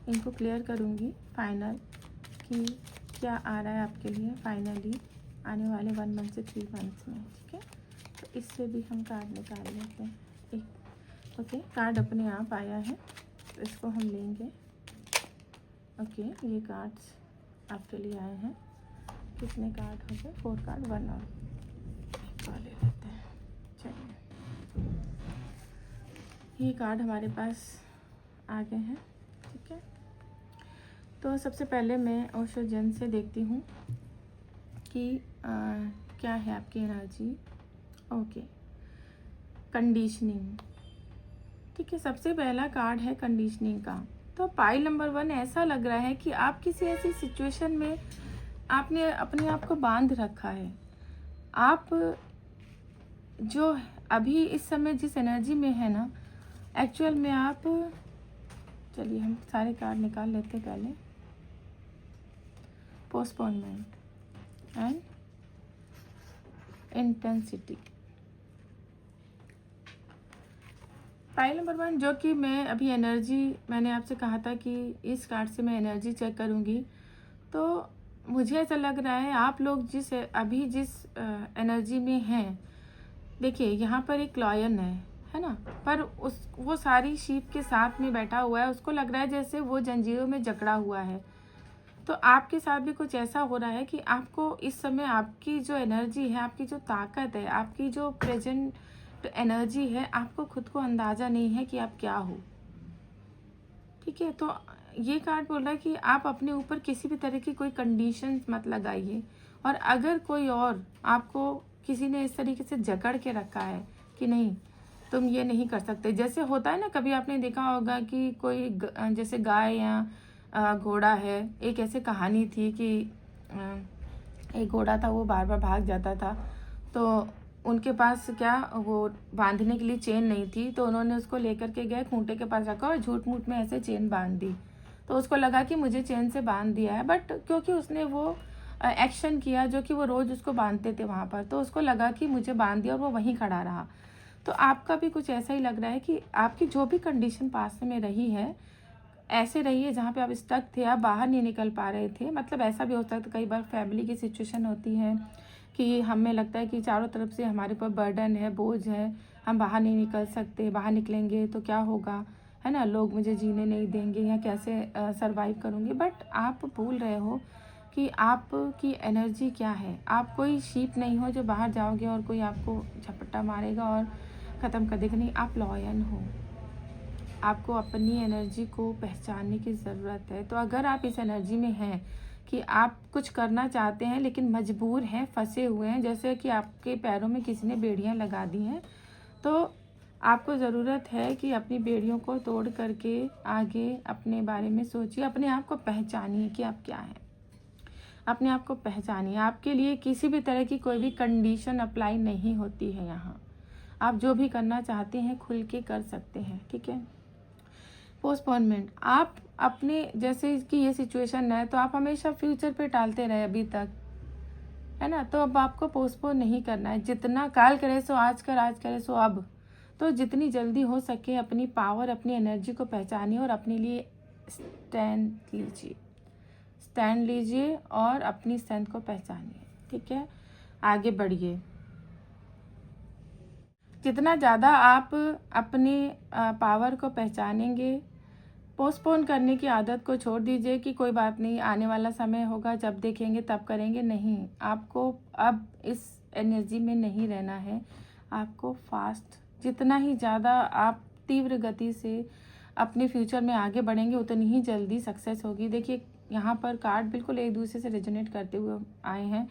इनको क्लियर करूँगी फाइनल, कि क्या आ रहा है आपके लिए फाइनली आने वाले 1 मंथ से 3 मंथ्स में, ठीक है। तो इससे भी हम कार्ड निकाल लेते हैं एक। ओके, कार्ड अपने आप आया है तो इसको हम लेंगे। ओके, ये कार्ड्स आपके लिए आए हैं। कितने कार्ड हो गए? 4 कार्ड, 1 और ले लेते हैं। चलिए, ये कार्ड हमारे पास आ गए हैं, ठीक है। तो सबसे पहले मैं ओशोजन से देखती हूँ कि क्या है आपकी एनर्जी। ओके, कंडीशनिंग, ठीक है। सबसे पहला कार्ड है कंडीशनिंग का। तो पाइल नंबर 1 ऐसा लग रहा है कि आप किसी ऐसी सिचुएशन में आपने अपने आप को बांध रखा है। आप जो अभी इस समय जिस एनर्जी में है ना, एक्चुअल में आप, चलिए हम सारे कार्ड निकाल लेते हैं पहले। Postponement and intensity, file number 1, जो कि मैं अभी एनर्जी, मैंने आपसे कहा था कि इस कार्ड से मैं एनर्जी चेक करूँगी। तो मुझे ऐसा लग रहा है आप लोग जिस एनर्जी में हैं, देखिए यहाँ पर एक लॉयन है। है ना। पर वो सारी शीप के साथ में बैठा हुआ है, उसको लग रहा है जैसे वो जंजीरों में जकड़ा हुआ है। तो आपके साथ भी कुछ ऐसा हो रहा है कि आपको इस समय आपकी जो एनर्जी है, आपकी जो ताकत है, आपकी जो प्रेजेंट एनर्जी है, आपको खुद को अंदाज़ा नहीं है कि आप क्या हो। ठीक है, तो ये कार्ड बोल रहा है कि आप अपने ऊपर किसी भी तरह की कोई कंडीशंस मत लगाइए। और अगर कोई और आपको किसी ने इस तरीके से जकड़ के रखा है कि नहीं तुम ये नहीं कर सकते, जैसे होता है ना, कभी आपने देखा होगा कि कोई जैसे गाय या घोड़ा है। एक ऐसे कहानी थी कि एक घोड़ा था, वो बार बार भाग जाता था, तो उनके पास क्या वो बांधने के लिए चेन नहीं थी, तो उन्होंने उसको लेकर के गए, खूंटे के पास रखा और झूठ मूठ में ऐसे चेन बांध दी। तो उसको लगा कि मुझे चेन से बांध दिया है, बट क्योंकि उसने वो एक्शन किया जो कि वो रोज़ उसको बांधते थे वहाँ पर, तो उसको लगा कि मुझे बांध दिया और वो वहीं खड़ा रहा। तो आपका भी कुछ ऐसा ही लग रहा है कि आपकी जो भी कंडीशन पास में रही है, ऐसे रही है जहाँ पे आप स्टक थे, आप बाहर नहीं निकल पा रहे थे। मतलब ऐसा भी होता है, तो कई बार फैमिली की सिचुएशन होती है कि हमें लगता है कि चारों तरफ से हमारे ऊपर बर्डन है, बोझ है, हम बाहर नहीं निकल सकते, बाहर निकलेंगे तो क्या होगा, है ना, लोग मुझे जीने नहीं देंगे या कैसे सरवाइव करूँगी। बट आप भूल रहे हो कि आपकी एनर्जी क्या है। आप कोई शीप नहीं हो जो बाहर जाओगे और कोई आपको झपट्टा मारेगा और ख़त्म कर देगा। नहीं, आप लॉयल हो। आपको अपनी एनर्जी को पहचानने की ज़रूरत है। तो अगर आप इस एनर्जी में हैं कि आप कुछ करना चाहते हैं लेकिन मजबूर हैं, फंसे हुए हैं, जैसे कि आपके पैरों में किसी ने बेड़ियां लगा दी हैं, तो आपको ज़रूरत है कि अपनी बेड़ियों को तोड़ करके आगे अपने बारे में सोचिए, अपने आप को पहचानिए कि आप क्या हैं। अपने आप को पहचानिए। आपके लिए किसी भी तरह की कोई भी कंडीशन अप्लाई नहीं होती है यहाँ। आप जो भी करना चाहते हैं खुल के कर सकते हैं। ठीक है। पोस्टपोनमेंट, आप अपने जैसे कि ये सिचुएशन है तो आप हमेशा फ्यूचर पे टालते रहे अभी तक, है ना। तो अब आपको पोस्टपोन नहीं करना है। जितना काल करे सो आज कर, आज करे सो अब। तो जितनी जल्दी हो सके अपनी पावर, अपनी एनर्जी को पहचानिए और अपने लिए स्टैंड लीजिए और अपनी स्ट्रेंथ को पहचानिए। ठीक है, आगे बढ़िए। जितना ज़्यादा आप अपनी पावर को पहचानेंगे, पोस्टपोन करने की आदत को छोड़ दीजिए कि कोई बात नहीं, आने वाला समय होगा जब देखेंगे तब करेंगे। नहीं, आपको अब इस एनर्जी में नहीं रहना है। आपको फास्ट, जितना ही ज़्यादा आप तीव्र गति से अपने फ्यूचर में आगे बढ़ेंगे उतनी ही जल्दी सक्सेस होगी। देखिए यहाँ पर कार्ड बिल्कुल एक दूसरे से रेजोनेट करते हुए आए हैं।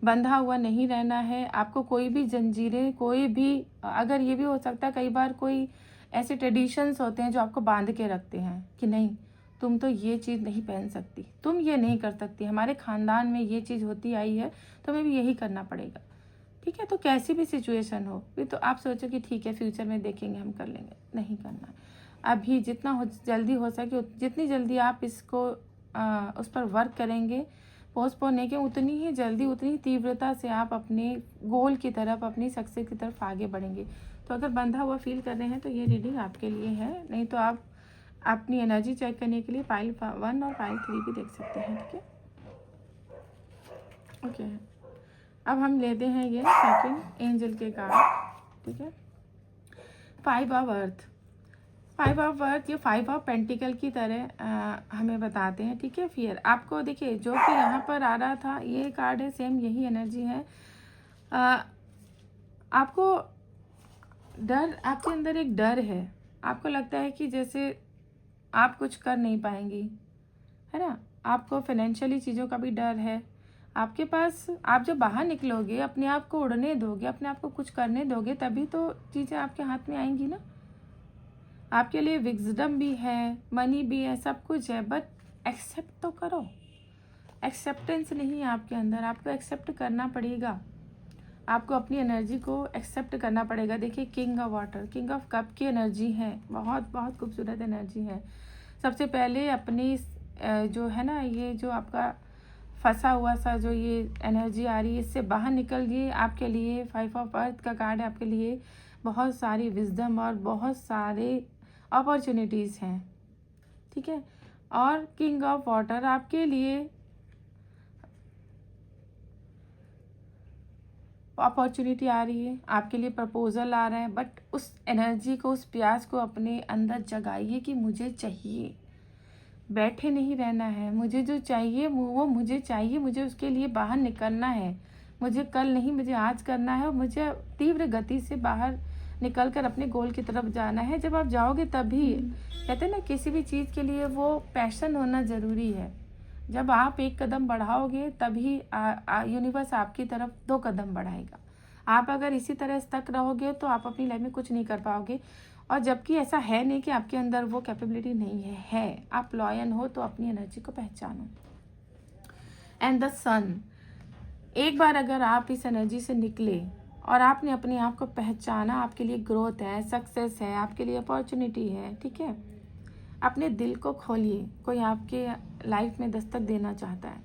बंधा हुआ नहीं रहना है आपको, कोई भी जंजीरें, कोई भी, अगर ये भी हो सकता है कई बार कोई ऐसे ट्रेडिशंस होते हैं जो आपको बांध के रखते हैं कि नहीं तुम तो ये चीज़ नहीं पहन सकती, तुम ये नहीं कर सकती, हमारे ख़ानदान में ये चीज़ होती आई है, तुम्हें भी यही करना पड़ेगा। ठीक है, तो कैसी भी सिचुएशन हो भी तो आप सोचो कि ठीक है फ्यूचर में देखेंगे, हम कर लेंगे। नहीं करना। अभी जितना जल्दी हो सके, जितनी जल्दी आप इसको उस पर वर्क करेंगे, पोस्टपोन नहीं कि उतनी ही जल्दी, उतनी तीव्रता से आप अपने गोल की तरफ, अपनी सक्सेस की तरफ आगे बढ़ेंगे। तो अगर बंधा हुआ फील कर रहे हैं तो ये रीडिंग आपके लिए है। नहीं तो आप अपनी एनर्जी चेक करने के लिए पाइल 1 और पाइल 3 भी देख सकते हैं। ठीक है, ओके। अब हम लेते हैं ये सेकंड एंजल के कार्ड। ठीक है, 5 ऑफ अर्थ। 5 ऑफ अर्थ ये 5 ऑफ पेंटिकल की तरह हमें बताते हैं। ठीक है, फियर आपको देखिए जो कि यहाँ पर आ रहा था, ये कार्ड है, सेम यही एनर्जी है। आपको डर, आपके अंदर एक डर है। आपको लगता है कि जैसे आप कुछ कर नहीं पाएंगी, है ना। आपको फाइनेंशियली चीज़ों का भी डर है। आपके पास, आप जब बाहर निकलोगे, अपने आप को उड़ने दोगे, अपने आप को कुछ करने दोगे, तभी तो चीज़ें आपके हाथ में आएंगी ना। आपके लिए विजडम भी है, मनी भी है, सब कुछ है, बट एक्सेप्ट तो करो। एक्सेप्टेंस नहीं है आपके अंदर, आपको एक्सेप्ट करना पड़ेगा। आपको अपनी एनर्जी को एक्सेप्ट करना पड़ेगा। देखिए king of water, king of cup की एनर्जी है, बहुत बहुत खूबसूरत एनर्जी है। सबसे पहले अपनी जो है ना, ये जो आपका फंसा हुआ सा जो ये एनर्जी आ रही है, इससे बाहर निकलिए। आपके लिए 5 ऑफ अर्थ का कार्ड है, आपके लिए बहुत सारी विजडम और बहुत सारे अपॉर्चुनिटीज़ हैं। ठीक है, और किंग ऑफ वाटर आपके लिए अपॉर्चुनिटी आ रही है, आपके लिए प्रपोजल आ रहा है, बट उस एनर्जी को, उस प्यास को अपने अंदर जगाइए कि मुझे चाहिए, बैठे नहीं रहना है। मुझे जो चाहिए वो मुझे चाहिए, मुझे उसके लिए बाहर निकलना है। मुझे कल नहीं, मुझे आज करना है और मुझे तीव्र गति से बाहर निकल कर अपने गोल की तरफ जाना है। जब आप जाओगे तभी, कहते हैं ना, किसी भी चीज़ के लिए वो पैशन होना ज़रूरी है। जब आप एक कदम बढ़ाओगे तभी यूनिवर्स आपकी तरफ 2 कदम बढ़ाएगा। आप अगर इसी तरह स्टक रहोगे तो आप अपनी लाइफ में कुछ नहीं कर पाओगे। और जबकि ऐसा है नहीं कि आपके अंदर वो कैपेबिलिटी नहीं है। आप लॉयल हो तो अपनी एनर्जी को पहचानो। एंड द सन, एक बार अगर आप इस एनर्जी से निकले और आपने अपने आप को पहचाना, आपके लिए ग्रोथ है, सक्सेस है, आपके लिए अपॉर्चुनिटी है, ठीक है, अपने दिल को खोलिए। कोई आपके लाइफ में दस्तक देना चाहता है।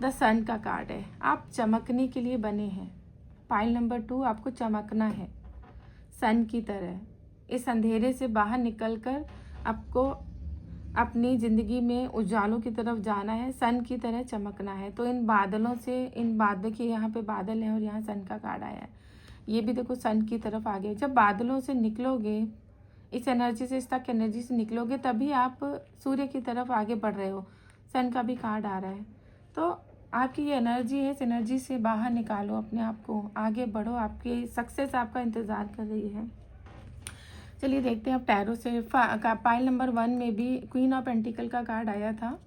द सन का कार्ड है, आप चमकने के लिए बने हैं। पाइल नंबर 2, आपको चमकना है सन की तरह। इस अंधेरे से बाहर निकलकर आपको अपनी ज़िंदगी में उजालों की तरफ जाना है, सन की तरह चमकना है। तो इन बादलों से, इन बादल के, यहाँ पे बादल हैं और यहाँ सन का कार्ड आया है, ये भी देखो सन की तरफ आगे। जब बादलों से निकलोगे, इस एनर्जी से, इस तक एनर्जी से निकलोगे, तभी आप सूर्य की तरफ आगे बढ़ रहे हो। सन का भी कार्ड आ रहा है। तो आपकी ये एनर्जी है, इस एनर्जी से बाहर निकालो अपने आप को, आगे बढ़ो, आपकी सक्सेस आपका इंतज़ार कर रही है। चलिए देखते हैं अब टैरो से। पाइल नंबर 1 में भी क्वीन ऑफ पेंटिकल का कार्ड आया था,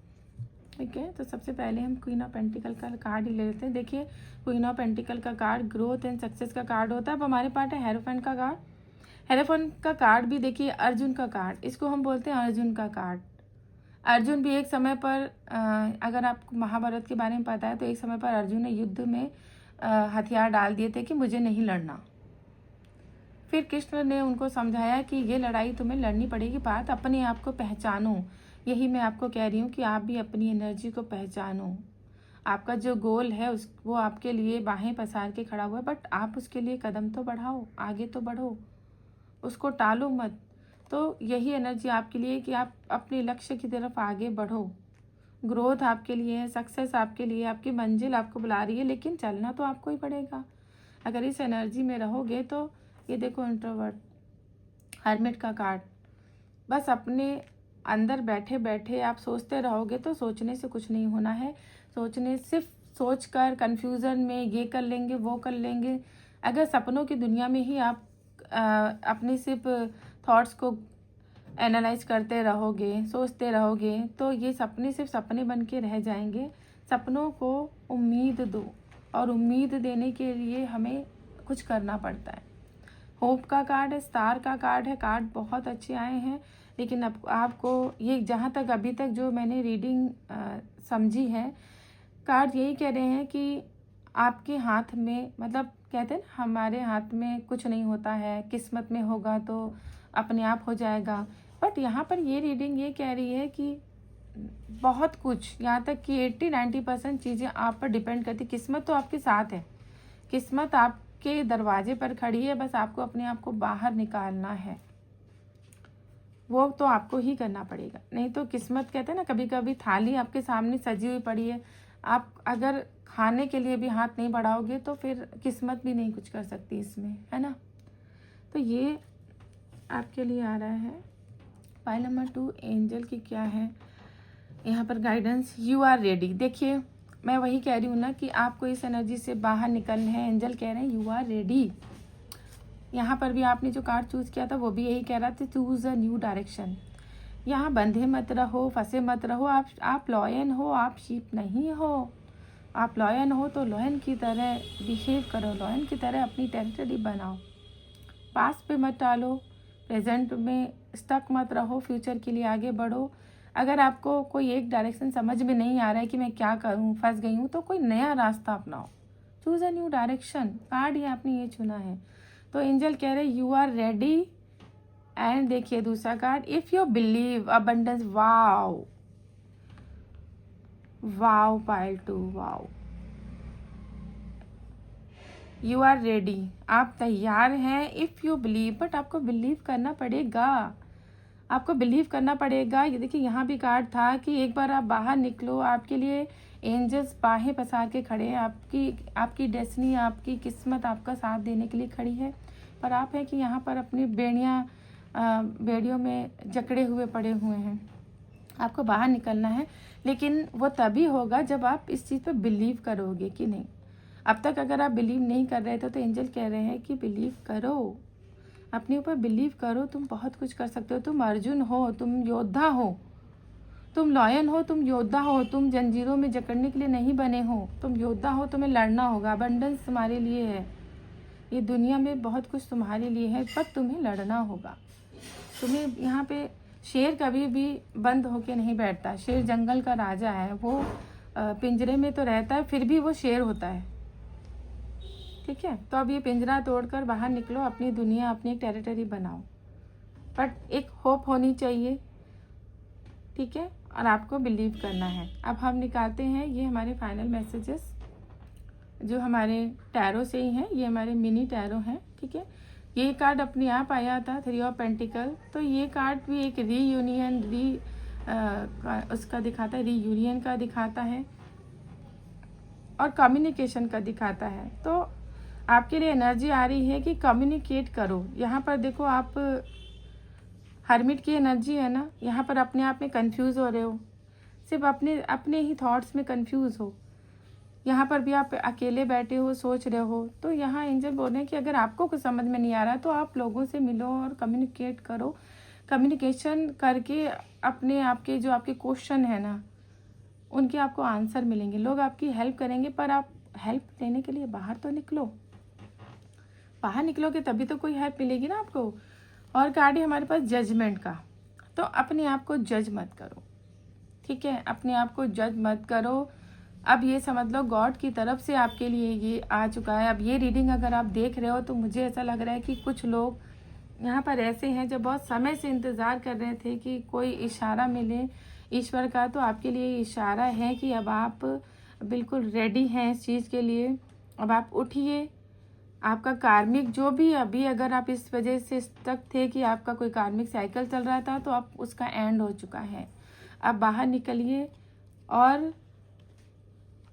ठीक है। तो सबसे पहले हम क्वीन ऑफ पेंटिकल का कार्ड ही ले लेते हैं। देखिए, क्वीन ऑफ पेंटिकल का कार्ड ग्रोथ एंड सक्सेस का कार्ड होता है। अब हमारे पास है हेरोफेंट का कार्ड। हेरोफेंट का कार्ड भी देखिए अर्जुन का कार्ड, इसको हम बोलते हैं अर्जुन का कार्ड। अर्जुन भी एक समय पर, अगर आपको महाभारत के बारे में पता है तो एक समय पर अर्जुन ने युद्ध में हथियार डाल दिए थे कि मुझे नहीं लड़ना। फिर कृष्ण ने उनको समझाया कि ये लड़ाई तुम्हें लड़नी पड़ेगी, बात अपने आप को पहचानो। यही मैं आपको कह रही हूँ कि आप भी अपनी एनर्जी को पहचानो। आपका जो गोल है वो आपके लिए बाहें पसार के खड़ा हुआ है, बट आप उसके लिए कदम तो बढ़ाओ, आगे तो बढ़ो, उसको टालो मत। तो यही एनर्जी आपके लिए कि आप अपने लक्ष्य की तरफ आगे बढ़ो। ग्रोथ आपके लिए है, सक्सेस आपके लिए, आपकी मंजिल आपको बुला रही है, लेकिन चलना तो आपको ही पड़ेगा। अगर इस एनर्जी में रहोगे तो ये देखो इंट्रोवर्ट, हर्मिट का कार्ड, बस अपने अंदर बैठे बैठे आप सोचते रहोगे तो सोचने से कुछ नहीं होना है। सोचने, सिर्फ सोच कर कन्फ्यूज़न में ये कर लेंगे वो कर लेंगे। अगर सपनों की दुनिया में ही आप अपनी सिर्फ थॉट्स को एनालाइज करते रहोगे, सोचते रहोगे, तो ये सपने सिर्फ सपने बन के रह जाएंगे। सपनों को उम्मीद दो, और उम्मीद देने के लिए हमें कुछ करना पड़ता है। होप का कार्ड है, स्टार का कार्ड है। कार्ड बहुत अच्छे आए हैं, लेकिन अब आपको ये, जहाँ तक अभी तक जो मैंने रीडिंग समझी है, कार्ड यही कह रहे हैं कि आपके हाथ में, मतलब कहते हैं ना, हमारे हाथ में कुछ नहीं होता है, किस्मत में होगा तो अपने आप हो जाएगा। बट यहाँ पर ये रीडिंग ये कह रही है कि बहुत कुछ, यहाँ तक कि 80-90% चीज़ें आप पर डिपेंड करती। किस्मत तो आपके साथ है, किस्मत आपके दरवाजे पर खड़ी है, बस आपको अपने आप को बाहर निकालना है। वो तो आपको ही करना पड़ेगा, नहीं तो किस्मत, कहते हैं ना, कभी कभी थाली आपके सामने सजी हुई पड़ी है, आप अगर खाने के लिए भी हाथ नहीं बढ़ाओगे तो फिर किस्मत भी नहीं कुछ कर सकती इसमें, है ना। तो ये आपके लिए आ रहा है। पाइल नंबर 2 एंजल की क्या है यहाँ पर गाइडेंस, यू आर रेडी। देखिए, मैं वही कह रही हूँ ना कि आपको इस एनर्जी से बाहर निकलना है। एंजल कह रहे हैं यू आर रेडी। यहाँ पर भी आपने जो कार्ड चूज़ किया था वो भी यही कह रहा था, चूज़ अ न्यू डायरेक्शन। यहाँ बंधे मत रहो, फंसे मत रहो। आप लॉयन हो, आप शीप नहीं हो। आप लॉयन हो तो लॉयन की तरह बिहेव करो, लॉयन की तरह अपनी टेरिटरी बनाओ। पास्ट पे मत टालो, प्रेजेंट में स्टक मत रहो, फ्यूचर के लिए आगे बढ़ो। अगर आपको कोई एक डायरेक्शन समझ में नहीं आ रहा है कि मैं क्या करूं, फंस गई हूं, तो कोई नया रास्ता अपनाओ। Choose a new direction. Card ही आपने ये चुना है। तो एंजल कह रहे यू आर रेडी। एंड देखिए दूसरा card, if you believe abundance. Wow wow, pile 2, wow, you are ready. आप तैयार हैं, इफ़ यू बिलीव, बट आपको बिलीव करना पड़ेगा। आपको बिलीव करना पड़ेगा। ये देखिए यहाँ भी कार्ड था कि एक बार आप बाहर निकलो, आपके लिए एंजल्स बाहें पसार के खड़े हैं, आपकी डेस्टिनी, आपकी किस्मत आपका साथ देने के लिए खड़ी है। पर आप है कि यहाँ पर अपनी बेड़ियों में जकड़े हुए पड़े हुए हैं। आपको बाहर निकलना है, लेकिन वो तभी होगा जब आप इस चीज़ पर बिलीव करोगे कि नहीं। अब तक अगर आप बिलीव नहीं कर रहे थे तो एंजल कह रहे हैं कि बिलीव करो, अपने ऊपर बिलीव करो। तुम बहुत कुछ कर सकते हो। तुम अर्जुन हो, तुम योद्धा हो, तुम लॉयन हो, तुम योद्धा हो। तुम जंजीरों में जकड़ने के लिए नहीं बने हो, तुम योद्धा हो। तुम्हें लड़ना होगा। अबंडेंस तुम्हारे लिए है, ये दुनिया में बहुत कुछ तुम्हारे लिए है, पर तुम्हें लड़ना होगा। तुम्हें यहाँ पे शेर कभी भी बंद होके नहीं बैठता। शेर जंगल का राजा है, वो पिंजरे में तो रहता है, फिर भी वो शेर होता है। ठीक है, तो अब ये पिंजरा तोड़कर बाहर निकलो, अपनी दुनिया, अपनी एक टेरिटरी बनाओ, बट एक होप होनी चाहिए। ठीक है, और आपको बिलीव करना है। अब हम निकालते हैं ये हमारे फाइनल मैसेजेस जो हमारे टैरो से ही हैं। ये हमारे मिनी टैरो हैं। ठीक है, ये कार्ड अपने आप आया था, 3 ऑफ पेंटिकल। तो ये कार्ड भी एक रीयूनियन उसका दिखाता है, रीयूनियन का दिखाता है और कम्युनिकेशन का दिखाता है। तो आपके लिए एनर्जी आ रही है कि कम्युनिकेट करो। यहाँ पर देखो, आप हर्मिट की एनर्जी है ना, यहाँ पर अपने आप में कंफ्यूज हो रहे हो, सिर्फ अपने ही थॉट्स में कंफ्यूज हो। यहाँ पर भी आप अकेले बैठे हो, सोच रहे हो। तो यहाँ एंजल बोल रहे हैं कि अगर आपको कुछ समझ में नहीं आ रहा तो आप लोगों से मिलो और कम्युनिकेट करो। कम्युनिकेशन करके अपने आपके जो आपके क्वेश्चन है ना, उनके आपको आंसर मिलेंगे। लोग आपकी हेल्प करेंगे, पर आप हेल्प लेने के लिए बाहर तो निकलो। बाहर निकलोगे तभी तो कोई हेल्प मिलेगी ना आपको। और कार्ड है हमारे पास जजमेंट का। तो अपने आप को जज मत करो। ठीक है, अपने आप को जज मत करो। अब ये समझ लो गॉड की तरफ से आपके लिए ये आ चुका है। अब ये रीडिंग अगर आप देख रहे हो तो मुझे ऐसा लग रहा है कि कुछ लोग यहाँ पर ऐसे हैं जो बहुत समय से इंतज़ार कर रहे थे कि कोई इशारा मिले ईश्वर का। तो आपके लिए इशारा है कि अब आप बिल्कुल रेडी हैं इस चीज़ के लिए। अब आप उठिए। आपका कार्मिक जो भी, अभी अगर आप इस वजह से स्टक थे कि आपका कोई कार्मिक साइकिल चल रहा था, तो अब उसका एंड हो चुका है। अब बाहर निकलिए और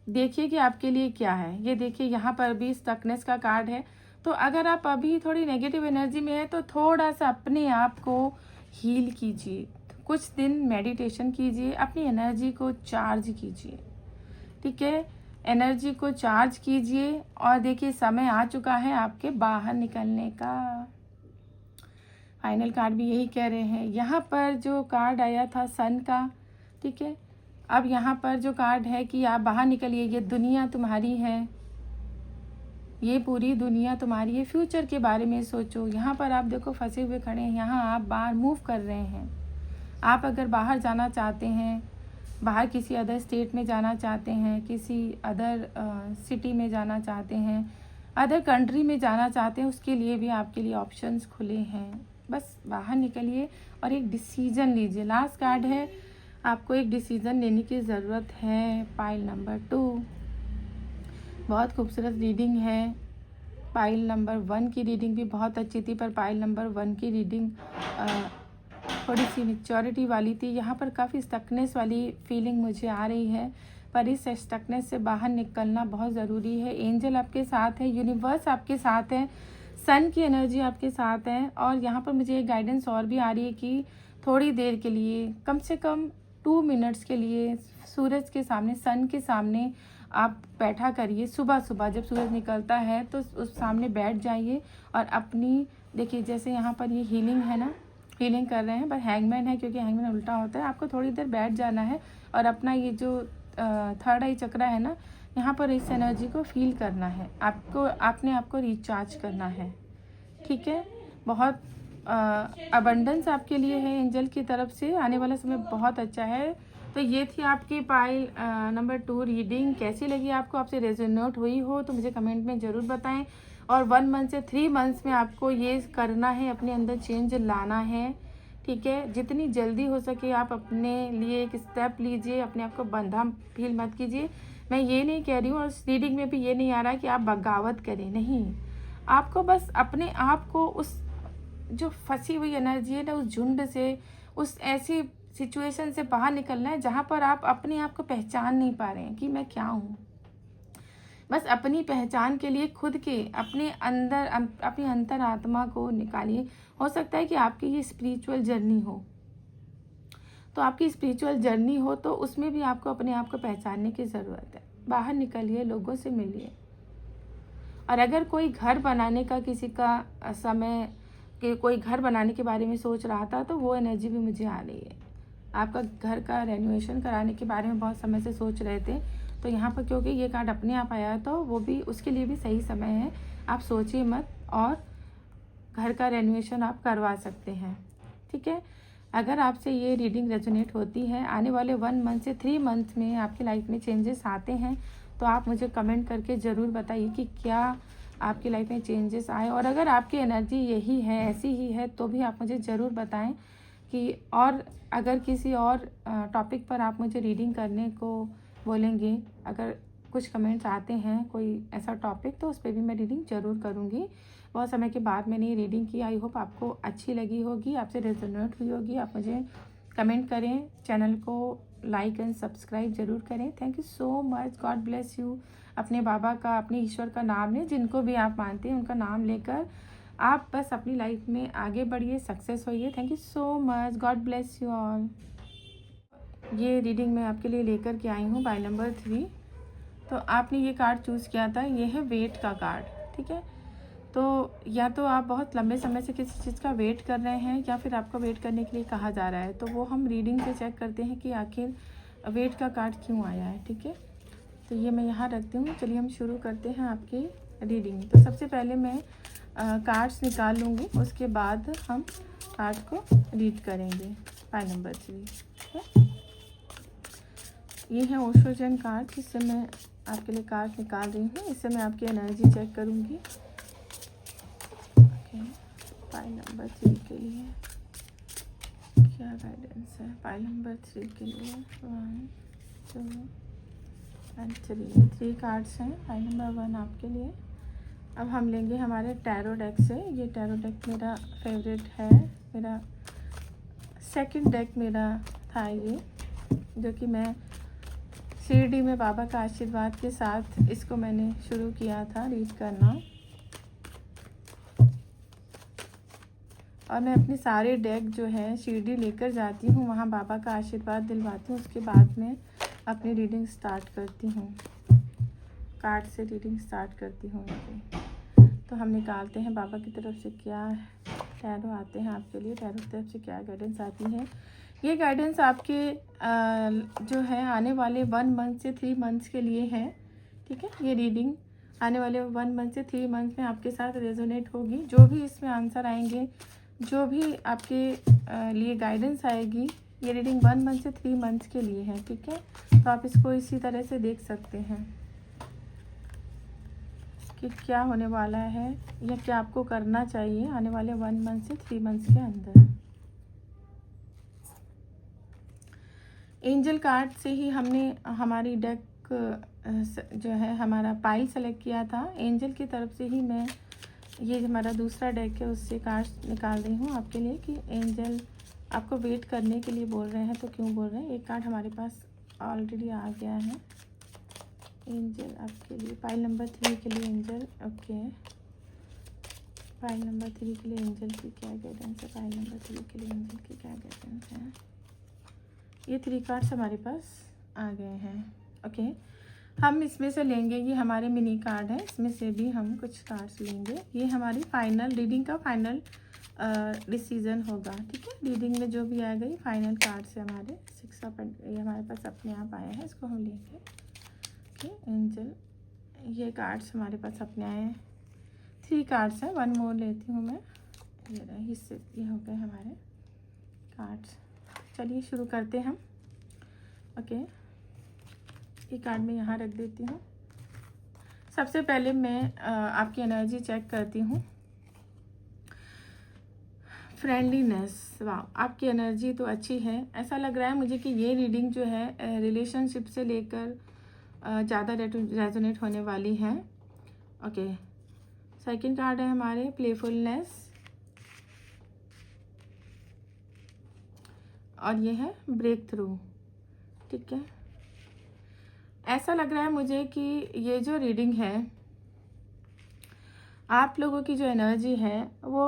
देखिए कि आपके लिए क्या है। ये देखिए यहाँ पर भी स्टकनेस का कार्ड है। तो अगर आप अभी थोड़ी नेगेटिव एनर्जी में है तो थोड़ा सा अपने आप को हील कीजिए। कुछ दिन मेडिटेशन कीजिए, अपनी एनर्जी को चार्ज कीजिए। ठीक है, एनर्जी को चार्ज कीजिए। और देखिए समय आ चुका है आपके बाहर निकलने का। फाइनल कार्ड भी यही कह रहे हैं। यहाँ पर जो कार्ड आया था सन का, ठीक है, अब यहाँ पर जो कार्ड है कि आप बाहर निकलिए, ये दुनिया तुम्हारी है, ये पूरी दुनिया तुम्हारी है। फ्यूचर के बारे में सोचो। यहाँ पर आप देखो फंसे हुए खड़े हैं, यहाँ आप बाहर मूव कर रहे हैं। आप अगर बाहर जाना चाहते हैं, बाहर किसी अदर स्टेट में जाना चाहते हैं, किसी अदर सिटी में जाना चाहते हैं, अदर कंट्री में जाना चाहते हैं, उसके लिए भी आपके लिए ऑप्शंस खुले हैं। बस बाहर निकलिए और एक डिसीजन लीजिए। लास्ट कार्ड है, आपको एक डिसीजन लेने की ज़रूरत है। पाइल नंबर 2 बहुत खूबसूरत रीडिंग है। पाइल नंबर 1 की रीडिंग भी बहुत अच्छी थी, पर पाइल नंबर 1 की रीडिंग थोड़ी सी मैच्योरिटी वाली थी। यहाँ पर काफ़ी स्टकनेस वाली फीलिंग मुझे आ रही है, पर इस स्टकनेस से बाहर निकलना बहुत ज़रूरी है। एंजल आपके साथ है, यूनिवर्स आपके साथ है, सन की एनर्जी आपके साथ है। और यहाँ पर मुझे एक गाइडेंस और भी आ रही है कि थोड़ी देर के लिए, कम से कम 2 मिनट्स के लिए सूरज के सामने, सन के सामने आप बैठा करिए। सुबह सुबह जब सूरज निकलता है तो उस सामने बैठ जाइए और अपनी, देखिए जैसे यहाँ पर ये हीलिंग है ना, हीलिंग कर रहे हैं, पर हैंगमैन है, क्योंकि हैंगमैन उल्टा होता है। आपको थोड़ी देर बैठ जाना है और अपना ये जो थर्ड आई चक्रा है ना, यहाँ पर इस एनर्जी को फील करना है। आपने आपको रिचार्ज करना है। ठीक है, बहुत अबंडेंस आपके लिए है एंजल की तरफ से। आने वाला समय बहुत अच्छा है। तो ये थी आपकी पाइल नंबर 2 रीडिंग। कैसी लगी आपको, आपसे रेजोनेट हुई हो तो मुझे कमेंट में ज़रूर बताएं। और 1 मंथ से 3 मंथ्स में आपको ये करना है, अपने अंदर चेंज लाना है। ठीक है, जितनी जल्दी हो सके आप अपने लिए एक स्टेप लीजिए। अपने आप को बंधा फील मत कीजिए। मैं ये नहीं कह रही हूँ, और इस रीडिंग में भी ये नहीं आ रहा है कि आप बगावत करें, नहीं। आपको बस अपने आप को उस जो फंसी हुई एनर्जी है ना, उस झुंड से, उस ऐसी सिचुएशन से बाहर निकलना है जहाँ पर आप अपने आप को पहचान नहीं पा रहे हैं कि मैं क्या हूँ। बस अपनी पहचान के लिए खुद के अपने अंदर अपनी अंतरात्मा को निकालिए। हो सकता है कि आपकी ये स्पिरिचुअल जर्नी हो, तो आपकी स्पिरिचुअल जर्नी हो तो उसमें भी आपको अपने आप को पहचानने की ज़रूरत है। बाहर निकलिए, लोगों से मिलिए। और अगर कोई घर बनाने का किसी का समय कि कोई घर बनाने के बारे में सोच रहा था, तो वो एनर्जी भी मुझे आ रही है। आपका घर का रेनोवेशन कराने के बारे में बहुत समय से सोच रहे थे, तो यहाँ पर क्योंकि ये कार्ड अपने आप आया है तो वो भी उसके लिए भी सही समय है। आप सोचिए मत और घर का रेनोवेशन आप करवा सकते हैं। ठीक है, अगर आपसे ये रीडिंग रेजोनेट होती है, आने वाले 1 मंथ से 3 मंथ में आपकी लाइफ में चेंजेस आते हैं, तो आप मुझे कमेंट करके ज़रूर बताइए कि क्या आपकी लाइफ में चेंजेस आए। और अगर आपकी एनर्जी यही है, ऐसी ही है, तो भी आप मुझे ज़रूर बताएं कि और अगर किसी और टॉपिक पर आप मुझे रीडिंग करने को बोलेंगे, अगर कुछ कमेंट्स आते हैं कोई ऐसा टॉपिक, तो उस पर भी मैं रीडिंग ज़रूर करूँगी। बहुत समय के बाद मैंने ये रीडिंग की, आई होप आपको अच्छी लगी होगी, आपसे रेजोनेट हुई होगी। आप मुझे कमेंट करें, चैनल को लाइक एंड सब्सक्राइब ज़रूर करें। Thank you so much, God bless you. अपने बाबा का, अपने ईश्वर का नाम लें, जिनको भी आप मानते हैं उनका नाम लेकर आप बस अपनी लाइफ में आगे बढ़िए, सक्सेस होइए। Thank you so much, God bless you all. ये रीडिंग मैं आपके लिए लेकर के आई हूँ बाय नंबर 3। तो आपने ये कार्ड चूज़ किया था, ये है वेट का कार्ड। ठीक है, तो या तो आप बहुत लंबे समय से किसी चीज़ का वेट कर रहे हैं या फिर आपको वेट करने के लिए कहा जा रहा है, तो वो हम रीडिंग से चेक करते हैं कि आखिर वेट का कार्ड क्यों आया है। ठीक है, तो ये मैं यहाँ रखती हूँ। चलिए हम शुरू करते हैं आपकी रीडिंग। तो सबसे पहले मैं कार्ड्स निकाल लूँगी, उसके बाद हम कार्ड को रीड करेंगे बाय नंबर 3। ठीक है, ये है ओशोजन कार्ड, जिससे मैं आपके लिए कार्ड निकाल रही हूँ। इससे मैं आपकी एनर्जी चेक करूँगी। ओके, बाय नंबर 3 के लिए क्या गाइडेंस है? बाय नंबर 3 के लिए 1 2 एंड 3 कार्ड्स हैं। बाय नंबर 1 आपके लिए। अब हम लेंगे हमारे टैरो डेक से। ये टैरो डेक मेरा फेवरेट है, मेरा सेकंड डेक मेरा था ये, जो कि मैं शिरडी में बाबा का आशीर्वाद के साथ इसको मैंने शुरू किया था रीड करना। और मैं अपने सारे डेक जो है शिरडी लेकर जाती हूँ, वहाँ बाबा का आशीर्वाद दिलवाती हूँ, उसके बाद में अपनी रीडिंग स्टार्ट करती हूँ। कार्ड से रीडिंग स्टार्ट करती हूँ। तो हम निकालते हैं बाबा की तरफ से क्या टैरो आते हैं आपके लिए, टैरो की तरफ से क्या गाइडेंस आती है। ये गाइडेंस आपके जो है आने वाले 1 मंथ से 3 मंथ्स के लिए है। ठीक है, ये रीडिंग आने वाले 1 मंथ से 3 मंथ में आपके साथ रेजोनेट होगी। जो भी इसमें आंसर आएंगे, जो भी आपके लिए गाइडेंस आएगी, ये रीडिंग 1 मंथ से 3 मंथ्स के लिए है। ठीक है, तो आप इसको इसी तरह से देख सकते हैं कि क्या होने वाला है या क्या आपको करना चाहिए आने वाले 1 मंथ से 3 मंथ्स के अंदर। एंजल कार्ड से ही हमने हमारी डेक जो है हमारा पाइल सेलेक्ट किया था। एंजल की तरफ से ही मैं ये हमारा दूसरा डेक है, उससे कार्ड निकाल रही हूँ आपके लिए कि एंजल आपको वेट करने के लिए बोल रहे हैं, तो क्यों बोल रहे हैं। एक कार्ड हमारे पास ऑलरेडी आ गया है। एंजल आपके लिए पाइल नंबर 3 के लिए एंजल। ओके, पाइल नंबर 3 के लिए एंजल की क्या गाइडेंस है? पाइल नंबर 3 के लिए एंजल की क्या गाइडेंस है? ये 3 कार्ड्स हमारे पास आ गए हैं। ओके, हम इसमें से लेंगे, ये हमारे मिनी कार्ड है, इसमें से भी हम कुछ कार्ड्स लेंगे। ये हमारी फाइनल रीडिंग का फाइनल डिसीजन होगा। ठीक है, रीडिंग में जो भी आएगा ये फाइनल कार्ड्स है हमारे 6 ऑफ, ये हमारे पास अपने आप आया है, इसको हम लेंगे। ओके, एंजल, ये कार्ड्स हमारे पास अपने आए हैं। 3 कार्ड्स हैं, 1 मोर लेती हूँ मैं। ये रहे हिस्से, ये हो गए हमारे कार्ड्स। चलिए शुरू करते हैं हम। ओके, ये कार्ड मैं यहाँ रख देती हूँ। सबसे पहले मैं आपकी एनर्जी चेक करती हूँ। फ्रेंडलीनेस, वाह, आपकी एनर्जी तो अच्छी है। ऐसा लग रहा है मुझे कि ये रीडिंग जो है रिलेशनशिप से लेकर ज़्यादा रेजोनेट होने वाली है। ओके, सेकंड कार्ड है हमारे प्लेफुलनेस। और ये है ब्रेक थ्रू। ठीक है, ऐसा लग रहा है मुझे कि ये जो रीडिंग है, आप लोगों की जो एनर्जी है वो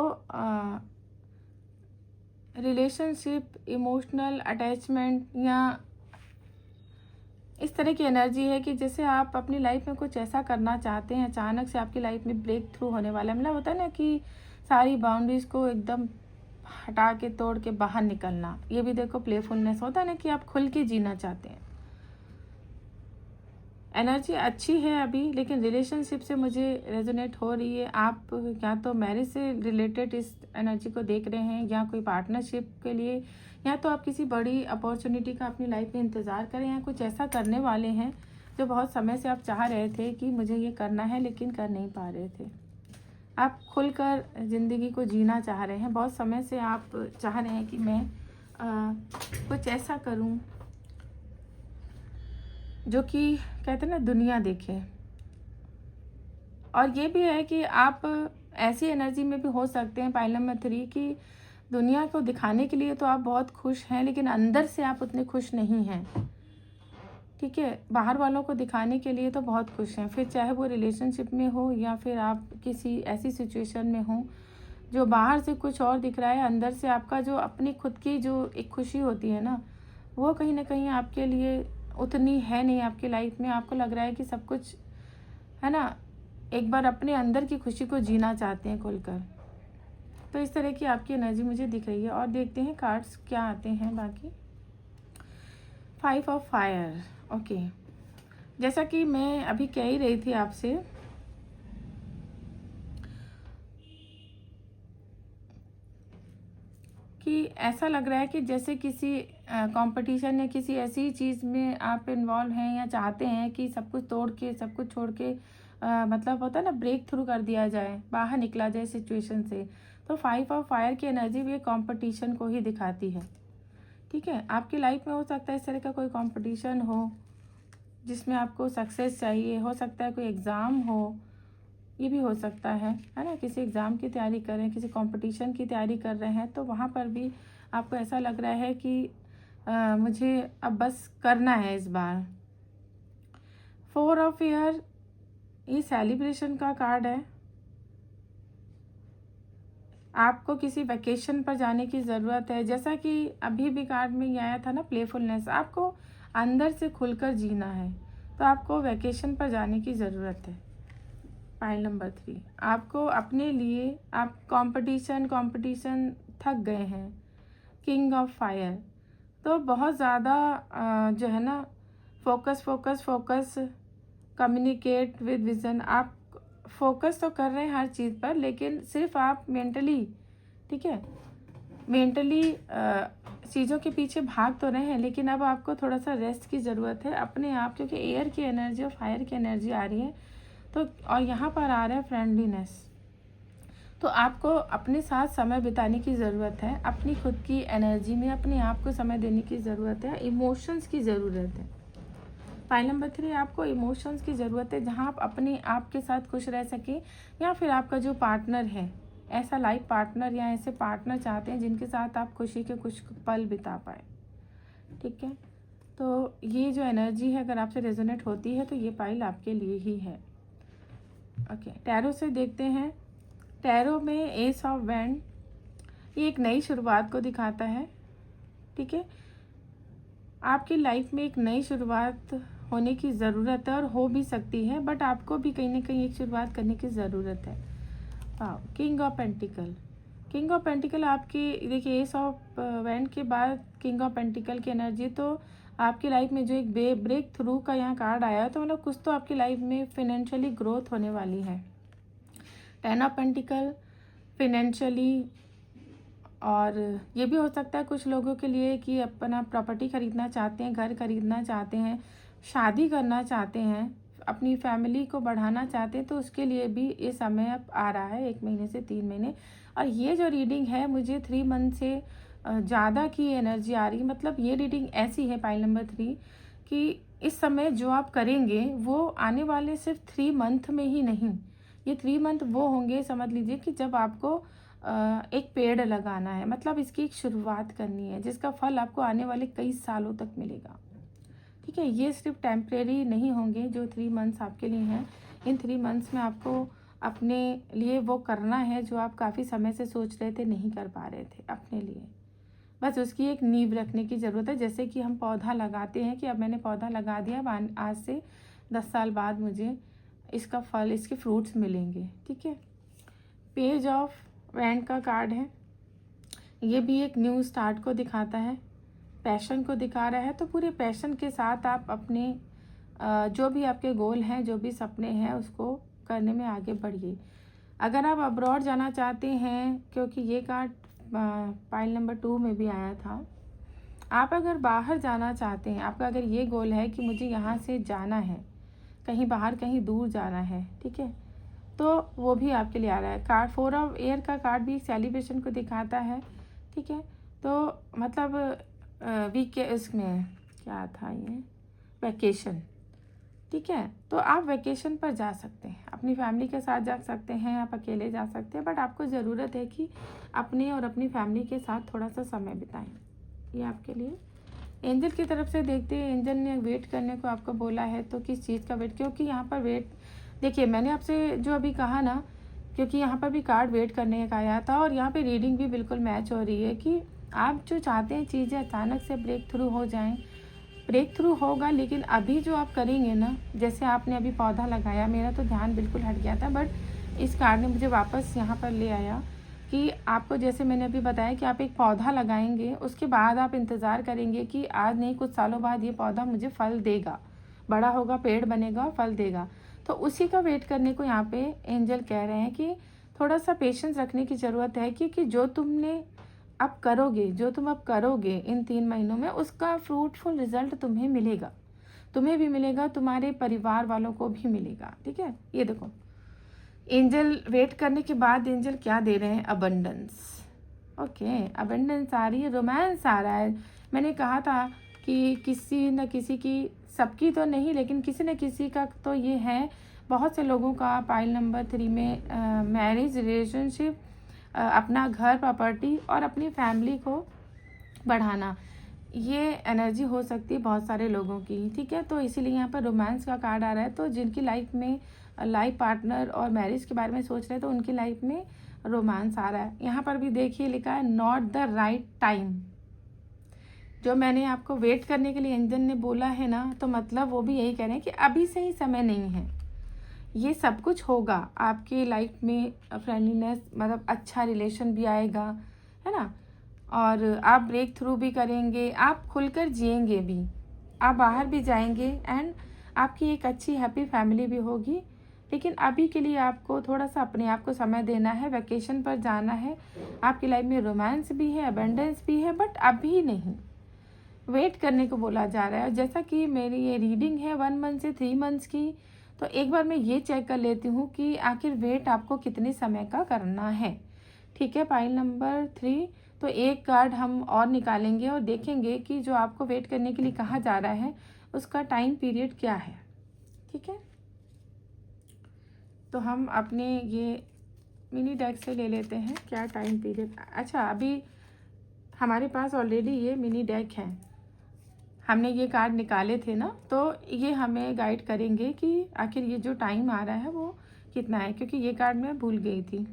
रिलेशनशिप, इमोशनल अटैचमेंट या इस तरह की एनर्जी है कि जैसे आप अपनी लाइफ में कुछ ऐसा करना चाहते हैं, अचानक से आपकी लाइफ में ब्रेक थ्रू होने वाला है। मतलब होता है ना कि सारी बाउंड्रीज़ को एकदम हटा के, तोड़ के बाहर निकलना। ये भी देखो प्लेफुलनेस होता है ना कि आप खुल के जीना चाहते हैं। एनर्जी अच्छी है अभी, लेकिन रिलेशनशिप से मुझे रेजोनेट हो रही है। आप या तो मैरिज से रिलेटेड इस एनर्जी को देख रहे हैं, या कोई पार्टनरशिप के लिए, या तो आप किसी बड़ी अपॉर्चुनिटी का अपनी लाइफ में इंतज़ार करें, या कुछ ऐसा करने वाले हैं जो बहुत समय से आप चाह रहे थे कि मुझे ये करना है, लेकिन कर नहीं पा रहे थे। आप खुलकर ज़िंदगी को जीना चाह रहे हैं। बहुत समय से आप चाह रहे हैं कि मैं कुछ ऐसा करूं जो कि कहते हैं ना दुनिया देखे। और ये भी है कि आप ऐसी एनर्जी में भी हो सकते हैं, पाइल नंबर 3, कि दुनिया को दिखाने के लिए तो आप बहुत खुश हैं, लेकिन अंदर से आप उतने खुश नहीं हैं। ठीक है, बाहर वालों को दिखाने के लिए तो बहुत खुश हैं, फिर चाहे वो रिलेशनशिप में हो या फिर आप किसी ऐसी सिचुएशन में हो जो बाहर से कुछ और दिख रहा है, अंदर से आपका जो अपनी खुद की जो एक खुशी होती है ना, वो कहीं ना कहीं आपके लिए उतनी है नहीं। आपकी लाइफ में आपको लग रहा है कि सब कुछ है ना, एक बार अपने अंदर की खुशी को जीना चाहते हैं खुलकर। तो इस तरह की आपकी एनर्जी मुझे दिख रही है। और देखते हैं कार्ड्स क्या आते हैं बाकी। 5 ऑफ फायर। ओके, जैसा कि मैं अभी कह ही रही थी आपसे कि ऐसा लग रहा है कि जैसे किसी कंपटीशन या किसी ऐसी चीज़ में आप इन्वॉल्व हैं, या चाहते हैं कि सब कुछ तोड़ के, सब कुछ छोड़ के मतलब होता है ना ब्रेक थ्रू कर दिया जाए, बाहर निकला जाए सिचुएशन से। तो 5 ऑफ फायर की एनर्जी भी कंपटीशन को ही दिखाती है। ठीक है, आपकी लाइफ में हो सकता है इस तरह का कोई कंपटीशन हो जिसमें आपको सक्सेस चाहिए। हो सकता है कोई एग्ज़ाम हो, ये भी हो सकता है ना, किसी एग्ज़ाम की तैयारी कर रहे हैं, किसी कंपटीशन की तैयारी कर रहे हैं, तो वहाँ पर भी आपको ऐसा लग रहा है कि मुझे अब बस करना है इस बार। 4 ऑफ ईयर, ये सेलिब्रेशन का कार्ड है। आपको किसी वैकेशन पर जाने की ज़रूरत है, जैसा कि अभी भी कार्ड में ये आया था ना प्लेफुलनेस। आपको अंदर से खुलकर जीना है, तो आपको वैकेशन पर जाने की ज़रूरत है। पाइल नंबर 3, आपको अपने लिए, आप कंपटीशन थक गए हैं। किंग ऑफ फायर, तो बहुत ज़्यादा जो है ना फोकस, कम्युनिकेट विद विजन। आप फोकस तो कर रहे हैं हर चीज़ पर, लेकिन सिर्फ आप मेंटली, ठीक है, मेंटली चीज़ों के पीछे भाग तो रहे हैं, लेकिन अब आपको थोड़ा सा रेस्ट की ज़रूरत है अपने आप, क्योंकि एयर की एनर्जी और फायर की एनर्जी आ रही है। तो और यहाँ पर आ रहा है फ्रेंडलीनेस। तो आपको अपने साथ समय बिताने की ज़रूरत है, अपनी खुद की एनर्जी में अपने आप को समय देने की ज़रूरत है, इमोशंस की ज़रूरत है। पाइल नंबर 3, आपको इमोशंस की ज़रूरत है, जहाँ आप अपने आप के साथ खुश रह सकें, या फिर आपका जो पार्टनर है, ऐसा लाइफ पार्टनर या ऐसे पार्टनर चाहते हैं जिनके साथ आप खुशी के कुछ पल बिता पाए। ठीक है, तो ये जो एनर्जी है अगर आपसे रेजोनेट होती है तो ये पाइल आपके लिए ही है। ओके, टैरो से देखते हैं। टैरो में एस ऑफ वैंड, ये एक नई शुरुआत को दिखाता है। ठीक है, आपकी लाइफ में एक नई शुरुआत होने की ज़रूरत है, और हो भी सकती है, बट आपको भी कहीं ना कहीं एक शुरुआत करने की ज़रूरत है। King of pentacle, king of pentacle आपकी, देखिए एस ऑफ वैंड के बाद किंग ऑफ पेंटिकल की एनर्जी, तो आपकी लाइफ में जो एक ब्रेक थ्रू का यहाँ कार्ड आया, तो मतलब कुछ तो आपकी लाइफ में फिनेंशियली ग्रोथ होने वाली है। 10 ऑफ पेंटिकल, फिनेंशियली, और ये भी हो सकता है कुछ लोगों के लिए कि अपना प्रॉपर्टी खरीदना चाहते हैं, घर खरीदना चाहते हैं, शादी करना चाहते हैं, अपनी फैमिली को बढ़ाना चाहते हैं, तो उसके लिए भी ये समय अब आ रहा है, 1 महीने से 3 महीने। और ये जो रीडिंग है मुझे 3 मंथ से ज़्यादा की एनर्जी आ रही है। मतलब ये रीडिंग ऐसी है पाइल नंबर 3 कि इस समय जो आप करेंगे वो आने वाले सिर्फ 3 मंथ में ही नहीं, ये 3 मंथ वो होंगे, समझ लीजिए कि जब आपको एक पेड़ लगाना है, मतलब इसकी एक शुरुआत करनी है जिसका फल आपको आने वाले कई सालों तक मिलेगा। ठीक है, ये सिर्फ टेम्परेरी नहीं होंगे जो 3 मंथ्स आपके लिए हैं। इन 3 मंथ्स में आपको अपने लिए वो करना है जो आप काफ़ी समय से सोच रहे थे, नहीं कर पा रहे थे अपने लिए। बस उसकी एक नींव रखने की ज़रूरत है। जैसे कि हम पौधा लगाते हैं कि अब मैंने पौधा लगा दिया, अब आज से 10 साल बाद मुझे इसका फल, इसके फ्रूट्स मिलेंगे। ठीक है, पेज ऑफ वैंड का कार्ड है, ये भी एक न्यू स्टार्ट को दिखाता है, पैशन को दिखा रहा है। तो पूरे पैशन के साथ आप अपने जो भी आपके गोल हैं, जो भी सपने हैं, उसको करने में आगे बढ़िए। अगर आप अब्रॉड जाना चाहते हैं, क्योंकि ये कार्ड पाइल नंबर 2 में भी आया था, आप अगर बाहर जाना चाहते हैं, आपका अगर ये गोल है कि मुझे यहाँ से जाना है, कहीं बाहर, कहीं दूर जाना है, ठीक है, तो वो भी आपके लिए आ रहा है। कार्ड 4 ऑफ एयर का कार्ड भी सेलिब्रेशन को दिखाता है। ठीक है, तो मतलब वीक इसमें क्या था, ये वैकेशन। ठीक है, तो आप वैकेशन पर जा सकते हैं, अपनी फैमिली के साथ जा सकते हैं, आप अकेले जा सकते हैं, बट आपको ज़रूरत है कि अपने और अपनी फैमिली के साथ थोड़ा सा समय बिताएं। ये आपके लिए एंजल की तरफ से देखते हैं। एंजल ने वेट करने को आपको बोला है, तो किस चीज़ का वेट, क्योंकि यहाँ पर वेट, देखिए मैंने आपसे जो अभी कहा ना, क्योंकि यहाँ पर भी कार्ड वेट करने का आया था और यहाँ पे रीडिंग भी बिल्कुल मैच हो रही है कि आप जो चाहते हैं चीज़ें अचानक से ब्रेक थ्रू हो जाएं। ब्रेक थ्रू होगा, लेकिन अभी जो आप करेंगे ना, जैसे आपने अभी पौधा लगाया, मेरा तो ध्यान बिल्कुल हट गया था, बट इस कार्ड ने मुझे वापस यहाँ पर ले आया कि आपको, जैसे मैंने अभी बताया कि आप एक पौधा लगाएंगे, उसके बाद आप इंतज़ार करेंगे कि आज नहीं, कुछ सालों बाद ये पौधा मुझे फल देगा, बड़ा होगा, पेड़ बनेगा और फल देगा। तो उसी का वेट करने को यहाँ पे एंजल कह रहे हैं कि थोड़ा सा पेशेंस रखने की ज़रूरत है, क्योंकि जो तुमने अब करोगे, जो तुम अब करोगे इन 3 महीनों में, उसका फ्रूटफुल रिजल्ट तुम्हें मिलेगा, तुम्हें भी मिलेगा, तुम्हारे परिवार वालों को भी मिलेगा। ठीक है, ये देखो एंजल वेट करने के बाद एंजल क्या दे रहे हैं, अबंडेंस। ओके, अबंडेंस आ रही है, रोमांस आ रहा है। मैंने कहा था कि किसी न किसी की, सबकी तो नहीं, लेकिन किसी न किसी का तो ये है, बहुत से लोगों का पाइल नंबर 3 में मैरिज, रिलेशनशिप, अपना घर, प्रॉपर्टी और अपनी फैमिली को बढ़ाना, ये एनर्जी हो सकती है बहुत सारे लोगों की। ठीक है, तो इसीलिए यहाँ पर रोमांस का कार्ड आ रहा है। तो जिनकी लाइफ में लाइफ पार्टनर और मैरिज के बारे में सोच रहे हैं, तो उनकी लाइफ में रोमांस आ रहा है। यहाँ पर भी देखिए लिखा है नॉट द राइट टाइम। जो मैंने आपको वेट करने के लिए एंजल ने बोला है ना, तो मतलब वो भी यही कह रहे हैं कि अभी से ही समय नहीं है, ये सब कुछ होगा आपकी लाइफ में, फ्रेंडलीनेस, मतलब अच्छा रिलेशन भी आएगा, है ना, और आप ब्रेक थ्रू भी करेंगे, आप खुलकर जिएंगे भी, आप बाहर भी जाएंगे, एंड आपकी एक अच्छी हैप्पी फैमिली भी होगी। लेकिन अभी के लिए आपको थोड़ा सा अपने आप को समय देना है, वैकेशन पर जाना है। आपकी लाइफ में रोमांस भी है, अबंडेंस भी है, बट अभी नहीं, वेट करने को बोला जा रहा है। जैसा कि मेरी ये रीडिंग है 1 मंथ से 3 मंथ्स की, तो एक बार मैं ये चेक कर लेती हूँ कि आखिर वेट आपको कितने समय का करना है। ठीक है, पाइल नंबर 3, तो एक कार्ड हम और निकालेंगे और देखेंगे कि जो आपको वेट करने के लिए कहा जा रहा है उसका टाइम पीरियड क्या है। ठीक है, तो हम अपने ये मिनी डेक से ले लेते हैं क्या टाइम पीरियड। अच्छा, अभी हमारे पास ऑलरेडी ये मिनी डेक है, हमने ये कार्ड निकाले थे ना, तो ये हमें गाइड करेंगे कि आखिर ये जो टाइम आ रहा है वो कितना है, क्योंकि ये कार्ड मैं भूल गई थी,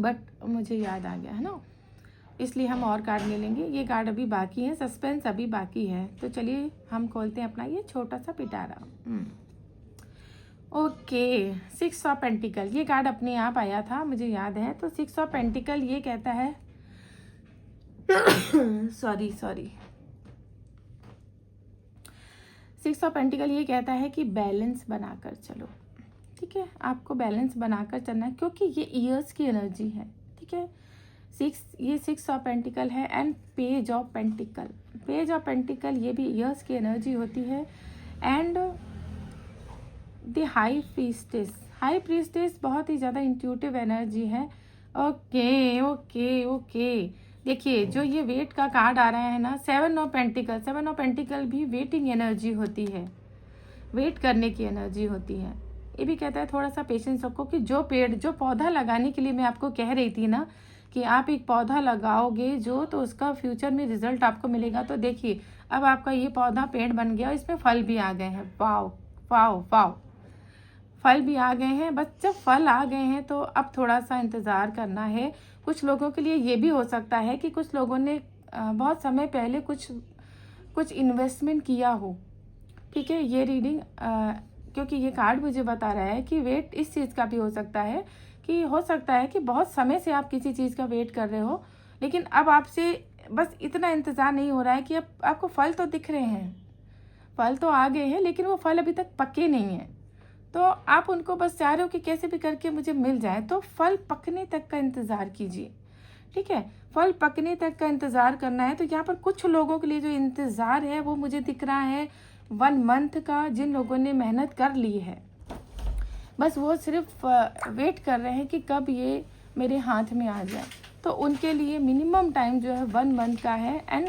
बट मुझे याद आ गया है ना, इसलिए हम और कार्ड ले लेंगे। ये कार्ड अभी बाकी है, सस्पेंस अभी बाकी है। तो चलिए हम खोलते हैं अपना ये छोटा सा पिटारा। ओके, 6 ऑफ पेंटिकल, ये कार्ड अपने आप आया था, मुझे याद है। तो 6 ऑफ पेंटिकल ये कहता है सॉरी 6 ऑफ पेंटिकल ये कहता है कि बैलेंस बनाकर चलो। ठीक है, आपको बैलेंस बनाकर चलना है, क्योंकि ये ईयर्स की एनर्जी है। ठीक है, 6 ऑफ पेंटिकल है, and page of pentacle, page of pentacle ये भी ईयर्स की एनर्जी होती है, एंड द हाई प्रीस्टेस बहुत ही ज़्यादा इंट्यूटिव एनर्जी है। ओके ओके ओके, देखिए जो ये वेट का कार्ड आ रहा है ना, 7 ऑफ पेंटिकल भी वेटिंग एनर्जी होती है, वेट करने की एनर्जी होती है। ये भी कहता है थोड़ा सा पेशेंस रखो, कि जो पेड़, जो पौधा लगाने के लिए मैं आपको कह रही थी ना कि आप एक पौधा लगाओगे जो, तो उसका फ्यूचर में रिजल्ट आपको मिलेगा। तो देखिए अब आपका ये पौधा पेड़ बन गया, इसमें फल भी आ गए हैं। वाव वाव वाव, फल भी आ गए हैं। बस जब फल आ गए हैं तो अब थोड़ा सा इंतज़ार करना है। कुछ लोगों के लिए ये भी हो सकता है कि कुछ लोगों ने बहुत समय पहले कुछ इन्वेस्टमेंट किया हो, ठीक है। ये रीडिंग क्योंकि ये कार्ड मुझे बता रहा है कि वेट इस चीज़ का भी हो सकता है कि बहुत समय से आप किसी चीज़ का वेट कर रहे हो, लेकिन अब आपसे बस इतना इंतज़ार नहीं हो रहा है कि अब आपको फल तो दिख रहे हैं, फल तो आ गए हैं, लेकिन वो फल अभी तक पके नहीं हैं। तो आप उनको बस चाह रहे हो कि कैसे भी करके मुझे मिल जाए। तो फल पकने तक का इंतज़ार कीजिए, ठीक है। फल पकने तक का इंतज़ार करना है। तो यहाँ पर कुछ लोगों के लिए जो इंतज़ार है वो मुझे दिख रहा है 1 मंथ का। जिन लोगों ने मेहनत कर ली है, बस वो सिर्फ वेट कर रहे हैं कि कब ये मेरे हाथ में आ जाए। तो उनके लिए मिनिमम टाइम जो है 1 मंथ का है, एंड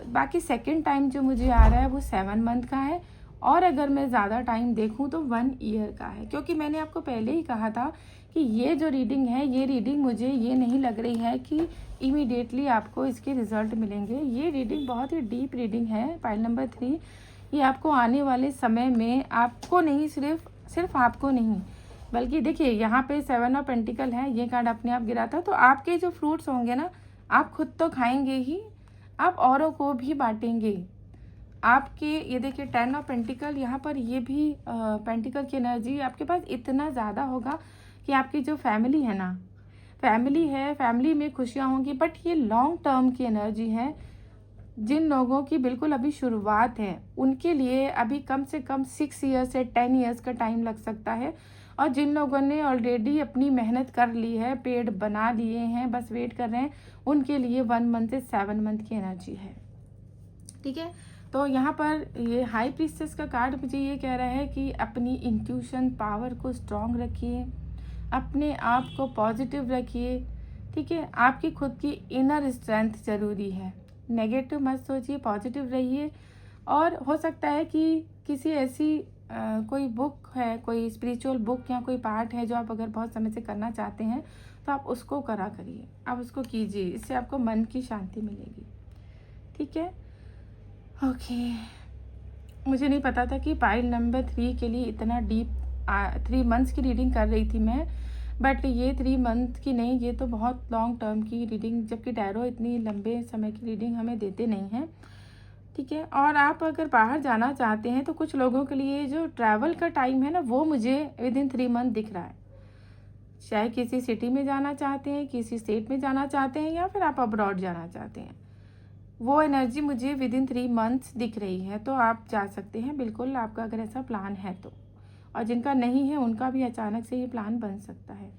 बाकी सेकंड टाइम जो मुझे आ रहा है वो 7 मंथ का है। और अगर मैं ज़्यादा टाइम देखूं तो 1 ईयर का है, क्योंकि मैंने आपको पहले ही कहा था कि ये जो रीडिंग है, ये रीडिंग मुझे ये नहीं लग रही है कि इमीडिएटली आपको इसके रिजल्ट मिलेंगे। ये रीडिंग बहुत ही डीप रीडिंग है। पाइल नंबर 3, ये आपको आने वाले समय में, आपको नहीं, सिर्फ आपको नहीं, बल्कि देखिए यहाँ पे 7 ऑफ पेंटिकल है, ये कार्ड अपने आप गिरा था। तो आपके जो फ्रूट्स होंगे ना, आप खुद तो खाएंगे ही, आप औरों को भी बांटेंगे। आपके ये देखिए 10 ऑफ पेंटिकल, यहाँ पर ये भी पेंटिकल की एनर्जी आपके पास इतना ज़्यादा होगा कि आपकी जो फैमिली है ना, फैमिली में खुशियाँ होंगी। बट ये लॉन्ग टर्म की एनर्जी है। जिन लोगों की बिल्कुल अभी शुरुआत है, उनके लिए अभी कम से कम 6 ईयर्स से 10 ईयर्स का टाइम लग सकता है। और जिन लोगों ने ऑलरेडी अपनी मेहनत कर ली है, पेड़ बना लिए हैं, बस वेट कर रहे हैं, उनके लिए 1 मंथ से 7 मंथ की एनर्जी है, ठीक है। तो यहाँ पर ये हाई प्रीस्टेस का कार्ड मुझे ये कह रहा है कि अपनी इंट्यूशन पावर को स्ट्रॉन्ग रखिए, अपने आप को पॉजिटिव रखिए, ठीक है। आपकी खुद की इनर स्ट्रेंथ ज़रूरी है। नेगेटिव मत सोचिए, पॉजिटिव रहिए। और हो सकता है कि किसी ऐसी कोई बुक है, कोई स्पिरिचुअल बुक या कोई पार्ट है जो आप अगर बहुत समय से करना चाहते हैं, तो आप उसको करिए, आप उसको कीजिए। इससे आपको मन की शांति मिलेगी, ठीक है। ओके, मुझे नहीं पता था कि पाइल नंबर 3 के लिए इतना डीप 3 मंथ्स की रीडिंग कर रही थी मैं, बट ये 3 मंथ की नहीं, ये तो बहुत लॉन्ग टर्म की रीडिंग, जबकि टैरो इतनी लंबे समय की रीडिंग हमें देते नहीं हैं, ठीक है। और आप अगर बाहर जाना चाहते हैं तो कुछ लोगों के लिए जो ट्रैवल का टाइम है ना, वो मुझे विदिन 3 मंथ दिख रहा है। चाहे किसी सिटी में जाना चाहते हैं, किसी स्टेट में जाना चाहते हैं, या फिर आप अब्रॉड जाना चाहते हैं, वो एनर्जी मुझे विदिन 3 मंथ्स दिख रही है। तो आप जा सकते हैं बिल्कुल, आपका अगर ऐसा प्लान है तो। और जिनका नहीं है उनका भी अचानक से ये प्लान बन सकता है,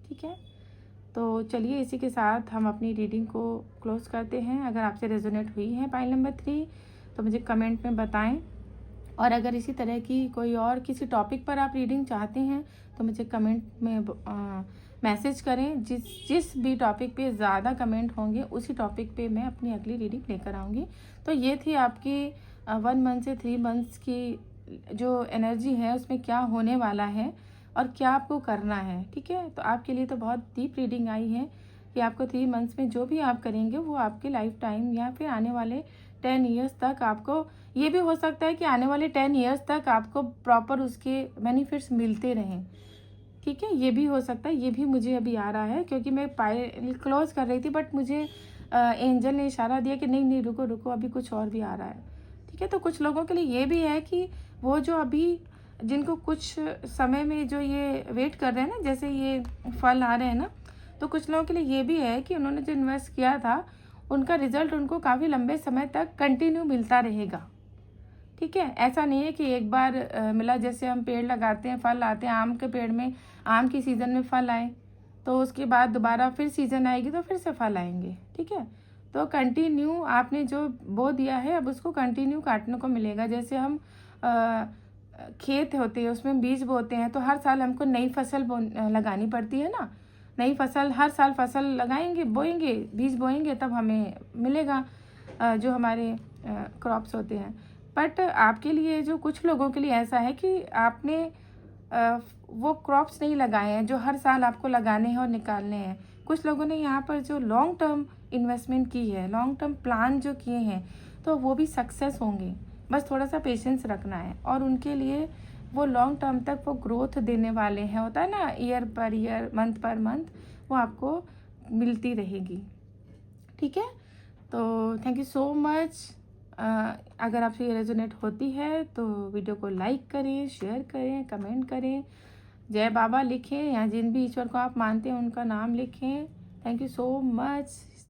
ठीक है। तो चलिए इसी के साथ हम अपनी रीडिंग को क्लोज करते हैं। अगर आपसे रेजोनेट हुई है पाइल नंबर 3 तो मुझे कमेंट में बताएं। और अगर इसी तरह की कोई और किसी टॉपिक पर आप रीडिंग चाहते हैं तो मुझे कमेंट में मैसेज करें। जिस भी टॉपिक पे ज़्यादा कमेंट होंगे उसी टॉपिक पे मैं अपनी अगली रीडिंग लेकर आऊँगी। तो ये थी आपकी 1 मंथ से 3 मंथ्स की जो एनर्जी है, उसमें क्या होने वाला है और क्या आपको करना है, ठीक है। तो आपके लिए तो बहुत डीप रीडिंग आई है कि आपको 3 मंथ्स में जो भी आप करेंगे वो आपके लाइफ टाइम या फिर आने वाले 10 ईयर्स तक आपको, ये भी हो सकता है कि आने वाले 10 ईयर्स तक आपको प्रॉपर उसके बेनिफिट्स मिलते रहें, ठीक है। ये भी हो सकता है, ये भी मुझे अभी आ रहा है क्योंकि मैं पाइल क्लोज कर रही थी, बट मुझे एंजल ने इशारा दिया कि नहीं रुको अभी कुछ और भी आ रहा है, ठीक है। तो कुछ लोगों के लिए ये भी है कि वो जो अभी जिनको कुछ समय में जो ये वेट कर रहे हैं ना, जैसे ये फल आ रहे हैं ना, तो कुछ लोगों के लिए ये भी है कि उन्होंने जो इन्वेस्ट किया था उनका रिजल्ट उनको काफ़ी लंबे समय तक कंटिन्यू मिलता रहेगा, ठीक है। ऐसा नहीं है कि एक बार मिला, जैसे हम पेड़ लगाते हैं, फल आते हैं, आम के पेड़ में आम की सीज़न में फल आए तो उसके बाद दोबारा फिर सीज़न आएगी तो फिर से फल आएंगे, ठीक है। तो कंटिन्यू आपने जो बो दिया है अब उसको कंटिन्यू काटने को मिलेगा। जैसे हम खेत होते हैं उसमें बीज बोते हैं, तो हर साल हमको नई फसल लगानी पड़ती है ना, नई फसल, हर साल फसल लगाएंगे, बोएंगे, बीज बोएंगे, तब हमें मिलेगा जो हमारे क्रॉप्स होते हैं। बट आपके लिए, जो कुछ लोगों के लिए ऐसा है कि आपने वो क्रॉप्स नहीं लगाए हैं जो हर साल आपको लगाने हैं और निकालने हैं। कुछ लोगों ने यहाँ पर जो लॉन्ग टर्म इन्वेस्टमेंट की है, लॉन्ग टर्म प्लान जो किए हैं, तो वो भी सक्सेस होंगे। बस थोड़ा सा पेशेंस रखना है और उनके लिए वो लॉन्ग टर्म तक वो ग्रोथ देने वाले हैं। होता है ना, year per year, month per month, वो आपको मिलती रहेगी। ठीक है, तो थैंक यू सो मच। अगर आपसे ये रेजोनेट होती है तो वीडियो को लाइक करें, शेयर करें, कमेंट करें, जय बाबा लिखें या जिन भी ईश्वर को आप मानते हैं उनका नाम लिखें। Thank you so much.